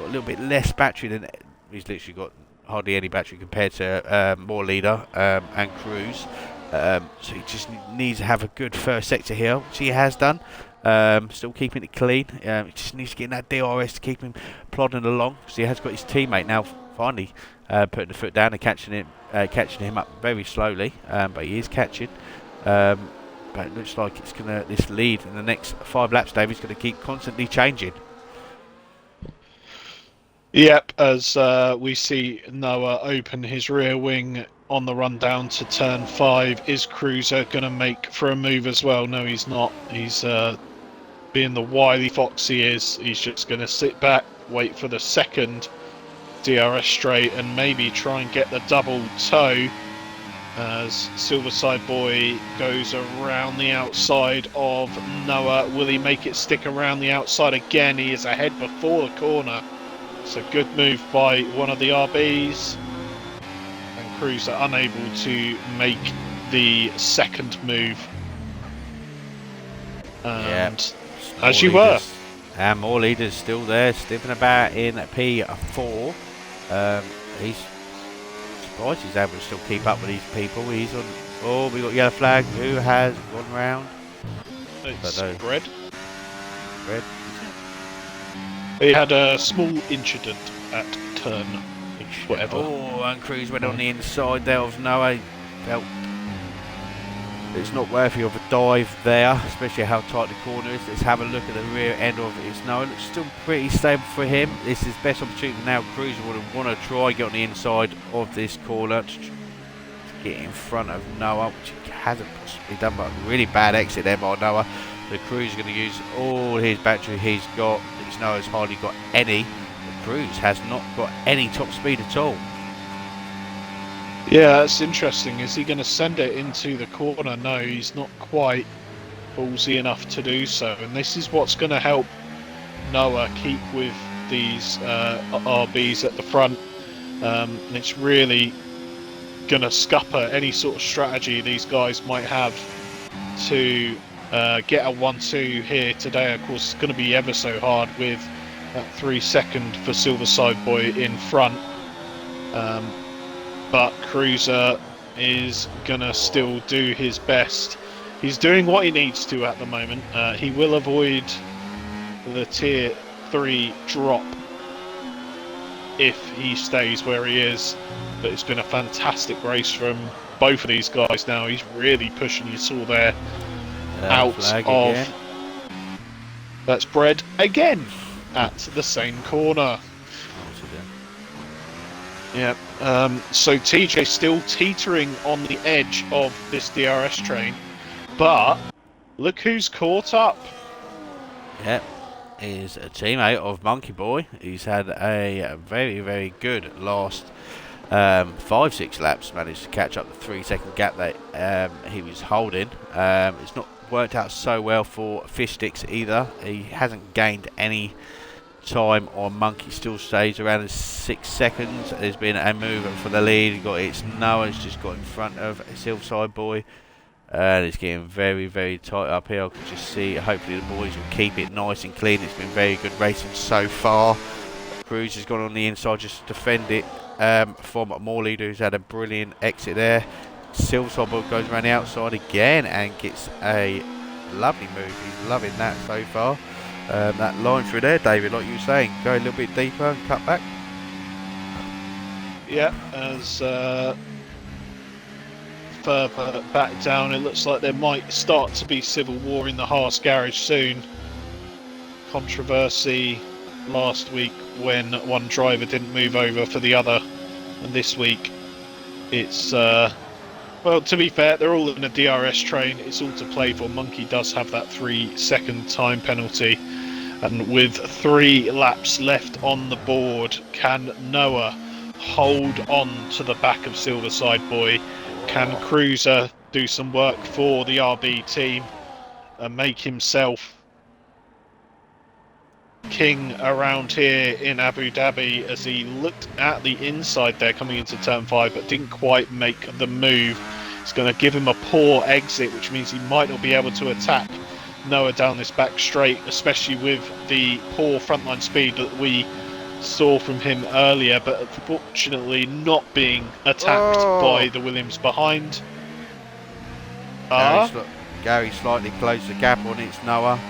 a little bit less battery than he's literally got hardly any battery compared to more leader and Cruz. So he just needs to have a good first sector here, which he has done. Still keeping it clean. He just needs to get in that DRS to keep him plodding along. So he has got his teammate now finally putting the foot down and catching him up very slowly, but he is catching. But it looks like it's gonna this lead in the next 5 laps, David's going to keep constantly changing. Yep, as we see Noah open his rear wing on the run down to turn 5. Is Cruiser going to make for a move as well? No, he's not. He's being the wily fox he is. He's just going to sit back, wait for the second DRS straight and maybe try and get the double toe as Silverside Boy goes around the outside of Noah. Will he make it stick around the outside again? He is ahead before the corner. It's a good move by one of the RBs. And Cruiser unable to make the second move. And as you were. And more leaders still there, sniffing about in P4. He's surprised he's able to still keep up with these people. He's on. Oh, we got yellow flag. Who has gone round? It's Bread. Bread. He had a small incident at turn, whatever. Oh, and Cruz went on the inside there of Noah. Felt it's not worthy of a dive there, especially how tight the corner is. Let's have a look at the rear end of it. It's Noah. Looks still pretty stable for him. This is best opportunity now. Cruz would want to try get on the inside of this corner to get in front of Noah, which he hasn't possibly done, but a really bad exit there by Noah. The Cruz is going to use all his battery he's got. Noah's hardly got any. The Cruz has not got any top speed at all. Yeah, that's interesting. Is he going to send it into the corner? No, he's not quite ballsy enough to do so. And this is what's going to help Noah keep with these RBs at the front. And it's really going to scupper any sort of strategy these guys might have to get a 1-2 here today. Of course, it's going to be ever so hard with that 3 second for Silverside Boy in front. But Cruiser is going to still do his best. He's doing what he needs to at the moment. He will avoid the tier 3 drop if he stays where he is. But it's been a fantastic race from both of these guys now. He's really pushing, you saw there, out of again. That's Bread again at the same corner. Yeah. So TJ still teetering on the edge of this DRS train, but look who's caught up. Yep, is a teammate of Monkey Boy. He's had a very, very good last 5-6 laps. Managed to catch up the 3 second gap that he was holding. It's not worked out so well for Fish Sticks either. He hasn't gained any time on Monkey still stays around the 6 seconds. There's been a move for the lead. It's Noah's just got in front of Silverside Boy. And it's getting very, very tight up here. I can just see, hopefully the boys will keep it nice and clean. It's been very good racing so far. Cruz has gone on the inside just to defend it from Morley, who's had a brilliant exit there. Silverside Boy goes around the outside again and gets a lovely move. He's loving that so far. That line through there, David, like you were saying, go a little bit deeper and cut back. Yeah, as further back down, it looks like there might start to be civil war in the Haas garage soon. Controversy last week when one driver didn't move over for the other, and this week it's well, to be fair, they're all in a DRS train. It's all to play for. Monkey does have that 3-second time penalty, and with 3 laps left on the board, can Noah hold on to the back of Silverside Boy? Can Cruiser do some work for the RB team and make himself king around here in Abu Dhabi, as he looked at the inside there coming into turn 5 but didn't quite make the move? It's going to give him a poor exit, which means he might not be able to attack Noah down this back straight, especially with the poor frontline speed that we saw from him earlier, but unfortunately not being attacked by the Williams behind. Gary slightly closed the gap on it. It's Noah.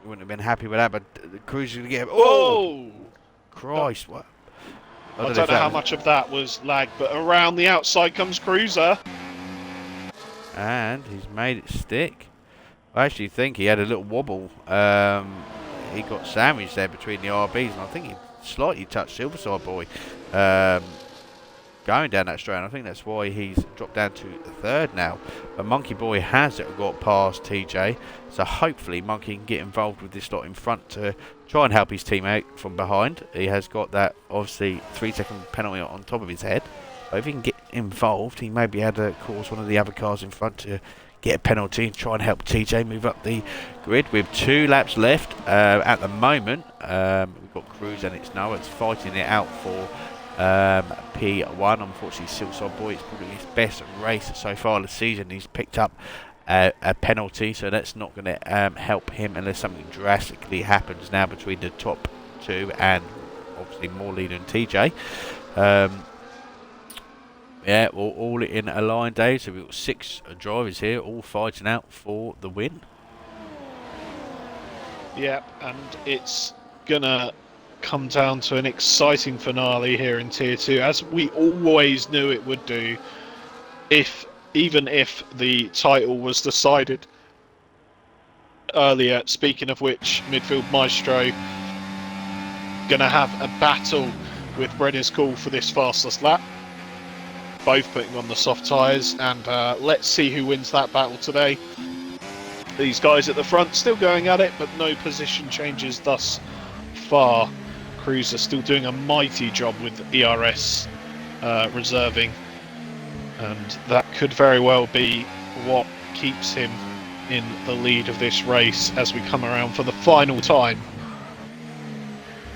Wouldn't have been happy with that, but the Cruz is going to get him. Oh! Christ, what? I don't know how much of that was lag, but around the outside comes Cruiser. And he's made it stick. I actually think he had a little wobble. He got sandwiched there between the RBs, and I think he slightly touched Silverside Boy going down that straight. I think that's why he's dropped down to 3rd now. But Monkey Boy has got past TJ, so hopefully Monkey can get involved with this lot in front to try and help his teammate from behind. He has got that, obviously, 3-second penalty on top of his head. But if he can get involved, he may be able to cause one of the other cars in front to get a penalty and try and help TJ move up the grid with 2 laps left at the moment. We've got Cruz and it's Noah. It's fighting it out for P1. Unfortunately, Silverside Boy, it's probably his best race so far this season. He's picked up a penalty, so that's not going to help him unless something drastically happens now between the top 2 and obviously more leader than TJ. Yeah, all in a line, Dave. So we've got 6 drivers here, all fighting out for the win. Yeah, and it's gonna come down to an exciting finale here in Tier 2, as we always knew it would do, even if the title was decided earlier. Speaking of which, Midfield Maestro gonna have a battle with Brenner's Call for this fastest lap. Both putting on the soft tyres, and let's see who wins that battle today. These guys at the front still going at it, but no position changes thus far. Cruiser still doing a mighty job with ERS reserving, and that could very well be what keeps him in the lead of this race as we come around for the final time.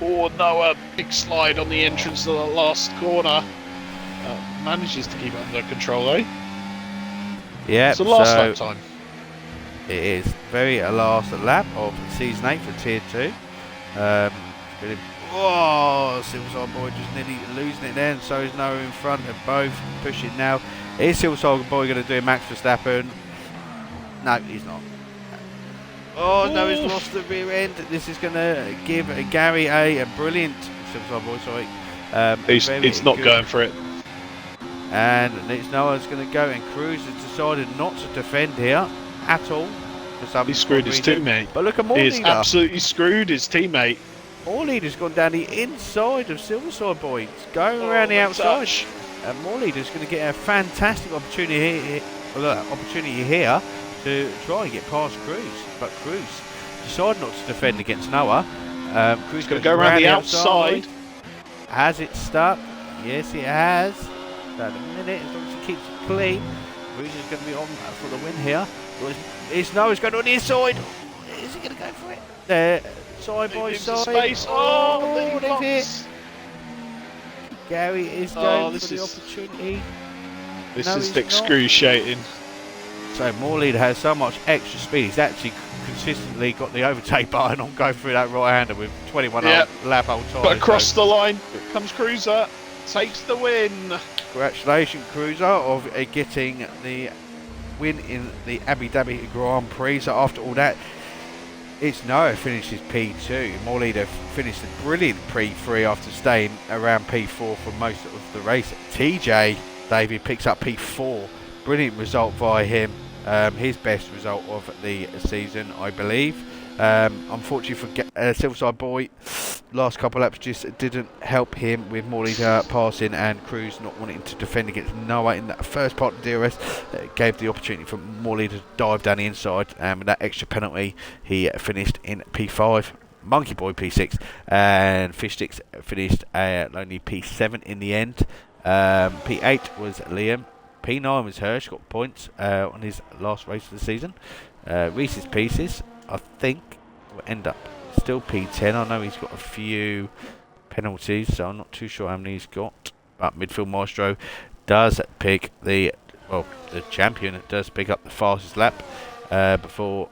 Oh no, a big slide on the entrance to the last corner. Manages to keep it under control though. Yeah, it's the last lap time. It is very last lap of season 8 for Tier 2. Silverside Boy just nearly losing it there, and so is Noah in front of both, pushing now. Is Silverside Boy going to do Max Verstappen? No, he's not. Oh no, he's lost the rear end. This is going to give Gary a brilliant Silverside Boy, sorry. He's not going for it. And it's Noah's going to go, and Cruz has decided not to defend here at all. He screwed his teammate. But look at Morleader. He's absolutely screwed his teammate. Morleader's gone down the inside of Silverside Boy. It's going around the outside. And Morleader's going to get a fantastic opportunity here to try and get past Cruz. But Cruz decided not to defend against Noah. Cruz going to go around the outside. Has it stuck? Yes, it has. So in a minute, as long as he keeps it clean, Cruz is going to be on for the win here. It's Noah's going on the inside. Is he going to go for it? There, side by Into side. space. Oh, they've they've hit. lost. Gary is going for This the is opportunity. this No, is he's not. excruciating. So Morley has so much extra speed. He's actually consistently got the overtake button on going through that right-hander with 21 Yep. lap old tyres. But across the line comes Cruiser, takes the win. Congratulations, Cruiser, of getting the win in the Abu Dhabi Grand Prix. So after all that, it's Noah finishes P2. Morley finished a brilliant P3 after staying around P4 for most of the race. TJ David picks up P4. Brilliant result by him. His best result of the season, I believe. Unfortunately for Silverside Boy, last couple of laps just didn't help him with Morley's passing and Cruz not wanting to defend against Noah in that first part of the DRS. Gave the opportunity for Morley to dive down the inside, and with that extra penalty, he finished in P5. Monkey Boy P6, and Fish Sticks finished only P7 in the end. P8 was Liam. P9 was Hirsch, got points on his last race of the season. Reese's Pieces, I think, will end up still P10. I know he's got a few penalties, so I'm not too sure how many he's got. But Midfield Maestro does pick the champion does pick up the fastest lap before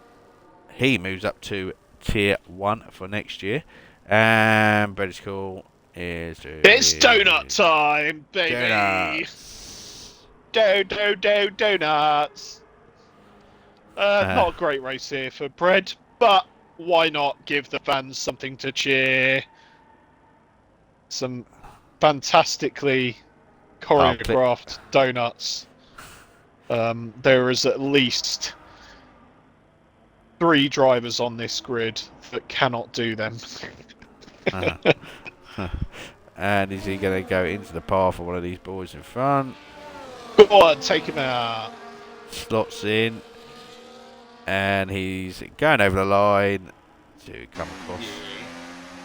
he moves up to Tier 1 for next year. And British Cool is... It's donut time, baby. Donuts. Donuts. Not a great race here for Bread, but why not give the fans something to cheer? Some fantastically choreographed donuts. There is at least 3 drivers on this grid that cannot do them. And is he going to go into the path of one of these boys in front? Go on, take him out. Slots in, and he's going over the line to come across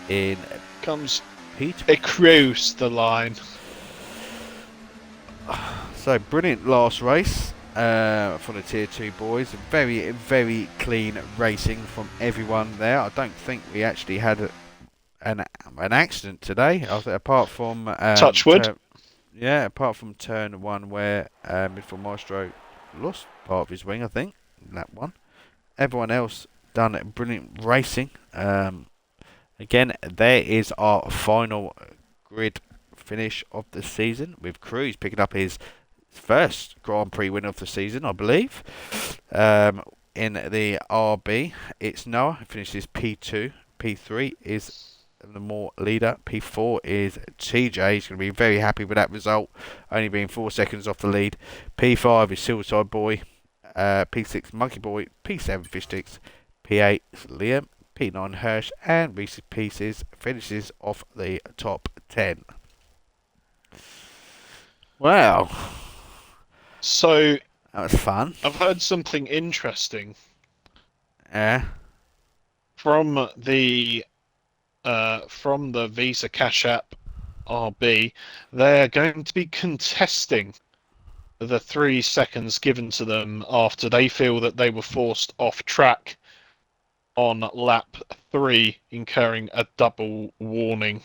in Comes Pete. across the line. So brilliant last race for the Tier 2 boys. Very, very clean racing from everyone there. I don't think we actually had an accident today, apart from Touchwood. Apart from turn 1 where Midfield Maestro lost part of his wing, I think, in that one. Everyone else done brilliant racing. Again, there is our final grid finish of the season, with Cruz picking up his first Grand Prix win of the season, I believe. In the RB, it's Noah, who finishes P2. P3 is the more leader. P4 is TJ. He's going to be very happy with that result, only being 4 seconds off the lead. P5 is Silverside Boy. P6 Monkey Boy. P7 Fish Sticks. P8 is Liam. P9 Hirsch, and Reese's Pieces finishes off the top 10. Wow. So That was fun. I've heard something interesting Yeah. from the Visa Cash App RB. They're going to be contesting the 3 seconds given to them after they feel that they were forced off track on lap 3, incurring a double warning.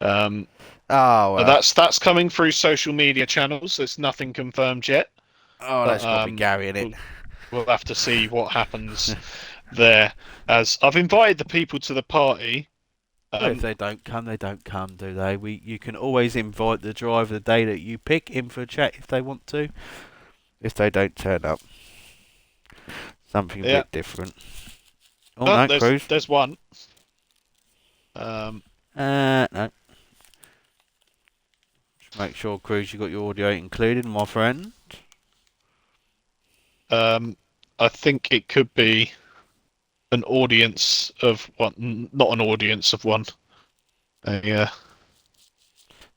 That's coming through social media channels. There's nothing confirmed yet. That's probably Gary in it. We'll have to see what happens there. As I've invited the people to the party. If they don't come, they don't come, do they? You can always invite the driver the day that you pick in for a chat if they want to. If they don't turn up, something a bit different. Oh no, Cruz. There's one. No. Just make sure, Cruz, you got your audio included, my friend. I think it could be an audience of one, not an audience of one.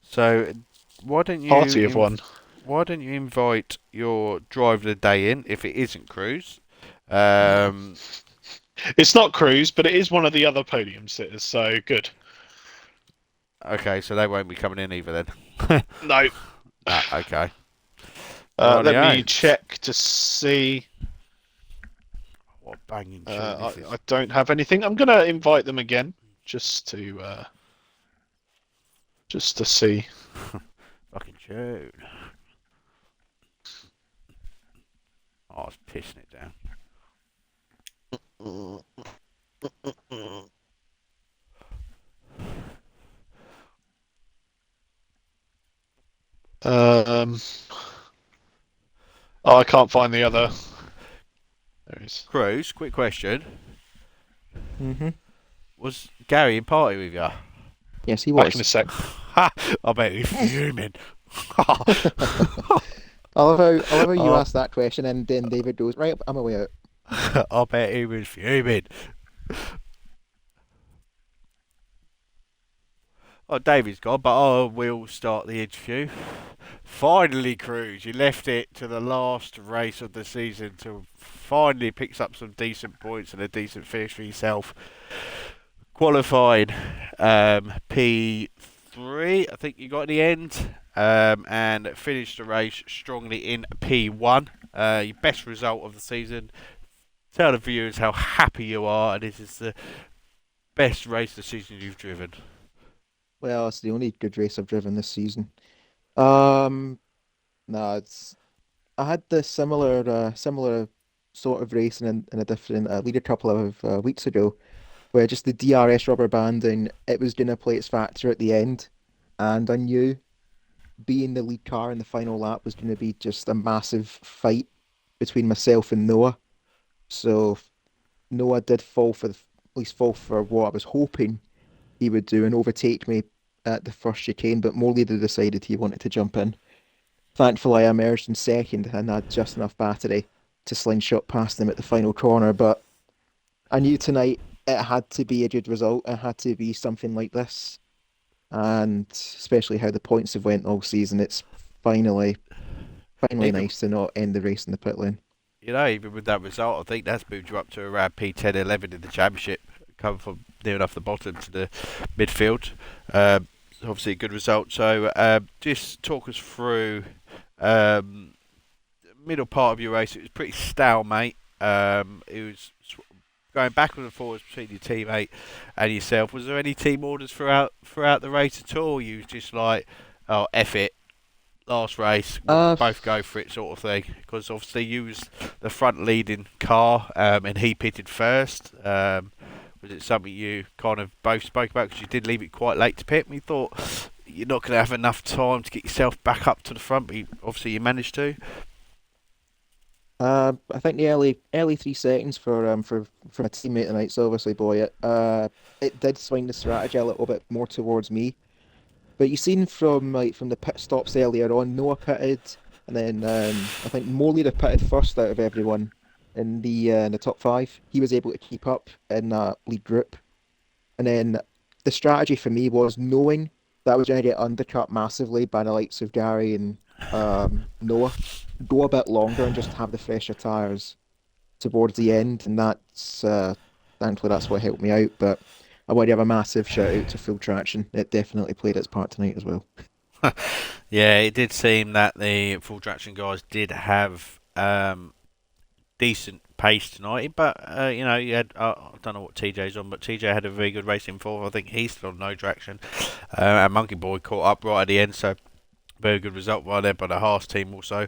So, why don't you party of one? Why don't you invite your driver of the day in if it isn't Cruz? It's not Cruz, but it is one of the other podium sitters. So good. Okay, so they won't be coming in either then. No. Okay. Let me check to see. What a banging tune this is. I don't have anything. I'm gonna invite them again just to see. Fucking tune. Oh, it's pissing it down. Um, oh, I can't find the other. There it is. Cruz, quick question. Hmm. Was Gary in party with you? Yes, he Back in a was. sec. I bet he's fuming. I love how you Oh, asked that question and then David goes, right, I'm away out. I bet he was fuming. Oh, David's gone, but I will start the interview. Finally, Cruz, you left it to the last race of the season to finally pick up some decent points and a decent finish for yourself. Qualified P3, I think you got in the end, and finished the race strongly in P1. Your best result of the season. Tell the viewers how happy you are, and this is the best race of the season you've driven. Well, it's the only good race I've driven this season. Um, no, it's I had the similar sort of racing in a different lead a couple of weeks ago, where just the DRS rubber banding, it was gonna play its factor at the end, and I knew being the lead car in the final lap was gonna be just a massive fight between myself and Noah. So Noah did at least fall for what I was hoping he would do and overtake me at the first chicane, but Morley decided he wanted to jump in. Thankfully, I emerged in second and had just enough battery to slingshot past him at the final corner. But I knew tonight it had to be a good result. It had to be something like this, and especially how the points have went all season, it's finally finally Even nice to not end the race in the pit lane. even with that result, I think that's moved you up to around P10, 11 in the championship, coming from near enough the bottom to the midfield. Obviously, a good result. So, just talk us through um, the middle part of your race. It was pretty stalemate. It was going backwards and forwards between your teammate and yourself. Was there any team orders throughout the race at all? You was just like, oh, F it, last race, we'll Uh, both go for it, sort of thing. Because obviously you was the front leading car, and he pitted first. Was it something you kind of both spoke about? Because you did leave it quite late to pit, and we thought you're not going to have enough time to get yourself back up to the front, but obviously you managed to. I think the early 3 seconds for my teammate tonight, so obviously boy, it did swing the strategy a little bit more towards me. But you seen from the pit stops earlier on, Noah pitted, and then I think Morley pitted first out of everyone in the top five. He was able to keep up in that lead group, and then the strategy for me was knowing that I was going to get undercut massively by the likes of Gary and Noah, go a bit longer and just have the fresher tires towards the end, and thankfully that's what helped me out. But I want to have a massive shout out to Full Traction. It definitely played its part tonight as well. Yeah, it did seem that the full traction guys did have decent pace tonight. But you had I don't know what TJ's on, but TJ had a very good race in fourth. I think he's still on no traction. And Monkey Boy caught up right at the end, so very good result right there by the Haas team also.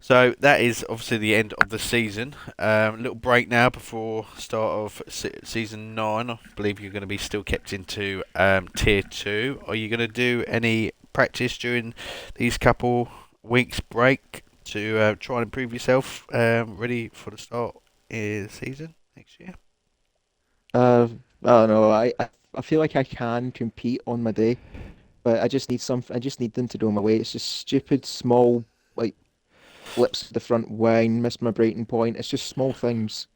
So that is obviously the end of the season. A little break now before start of season 9. I believe you're going to be still kept into tier 2. Are you going to do any practice during these couple weeks break to try and improve yourself, ready for the start of the season next year? Uh, I don't know. I feel like I can compete on my day, but I just need them to go my way. It's just stupid small like blips to the front wing, missed my braking point. It's just small things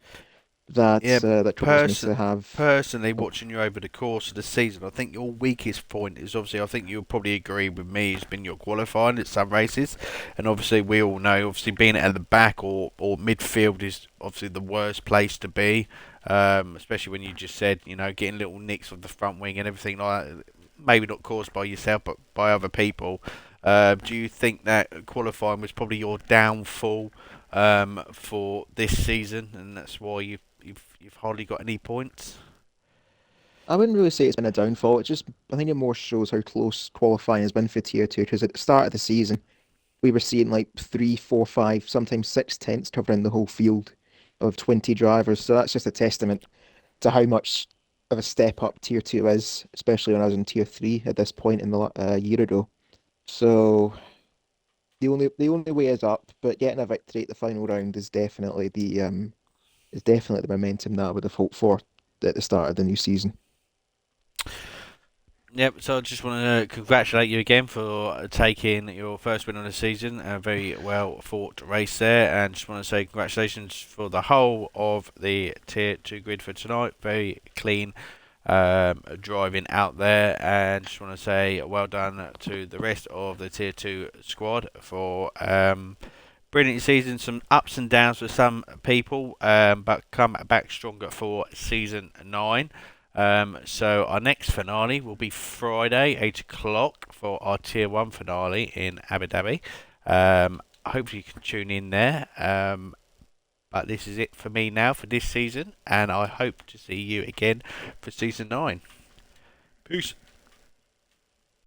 Yeah, that cause me to have. personally, Oh, watching you over the course of the season, I think your weakest point is obviously, I think you'll probably agree with me, has been your qualifying at some races. And obviously, we all know, obviously, being at the back or midfield is obviously the worst place to be. Especially when you just said, getting little nicks of the front wing and everything like that. Maybe not caused by yourself, but by other people. Do you think that qualifying was probably your downfall for this season, and that's why you've hardly got any points. I wouldn't really say it's been a downfall. I think it more shows how close qualifying has been for tier two. Because at the start of the season, we were seeing like three, four, five, sometimes six tents covering the whole field of 20 drivers. So that's just a testament to how much of a step up tier two is, especially when I was in tier three at this point in the year ago. So the only way is up, but getting a victory at the final round is definitely the momentum that I would have hoped for at the start of the new season. Yep, so I just want to congratulate you again for taking your first win of the season. A very well fought race there, and just want to say congratulations for the whole of the Tier 2 grid for tonight. Very clean driving out there, and just want to say well done to the rest of the Tier 2 squad for brilliant season. Some ups and downs for some people, but come back stronger for season 9. So our next finale will be Friday, 8 o'clock, for our Tier 1 finale in Abu Dhabi. Hopefully you can tune in there. But this is it for me now for this season, and I hope to see you again for season 9. Peace.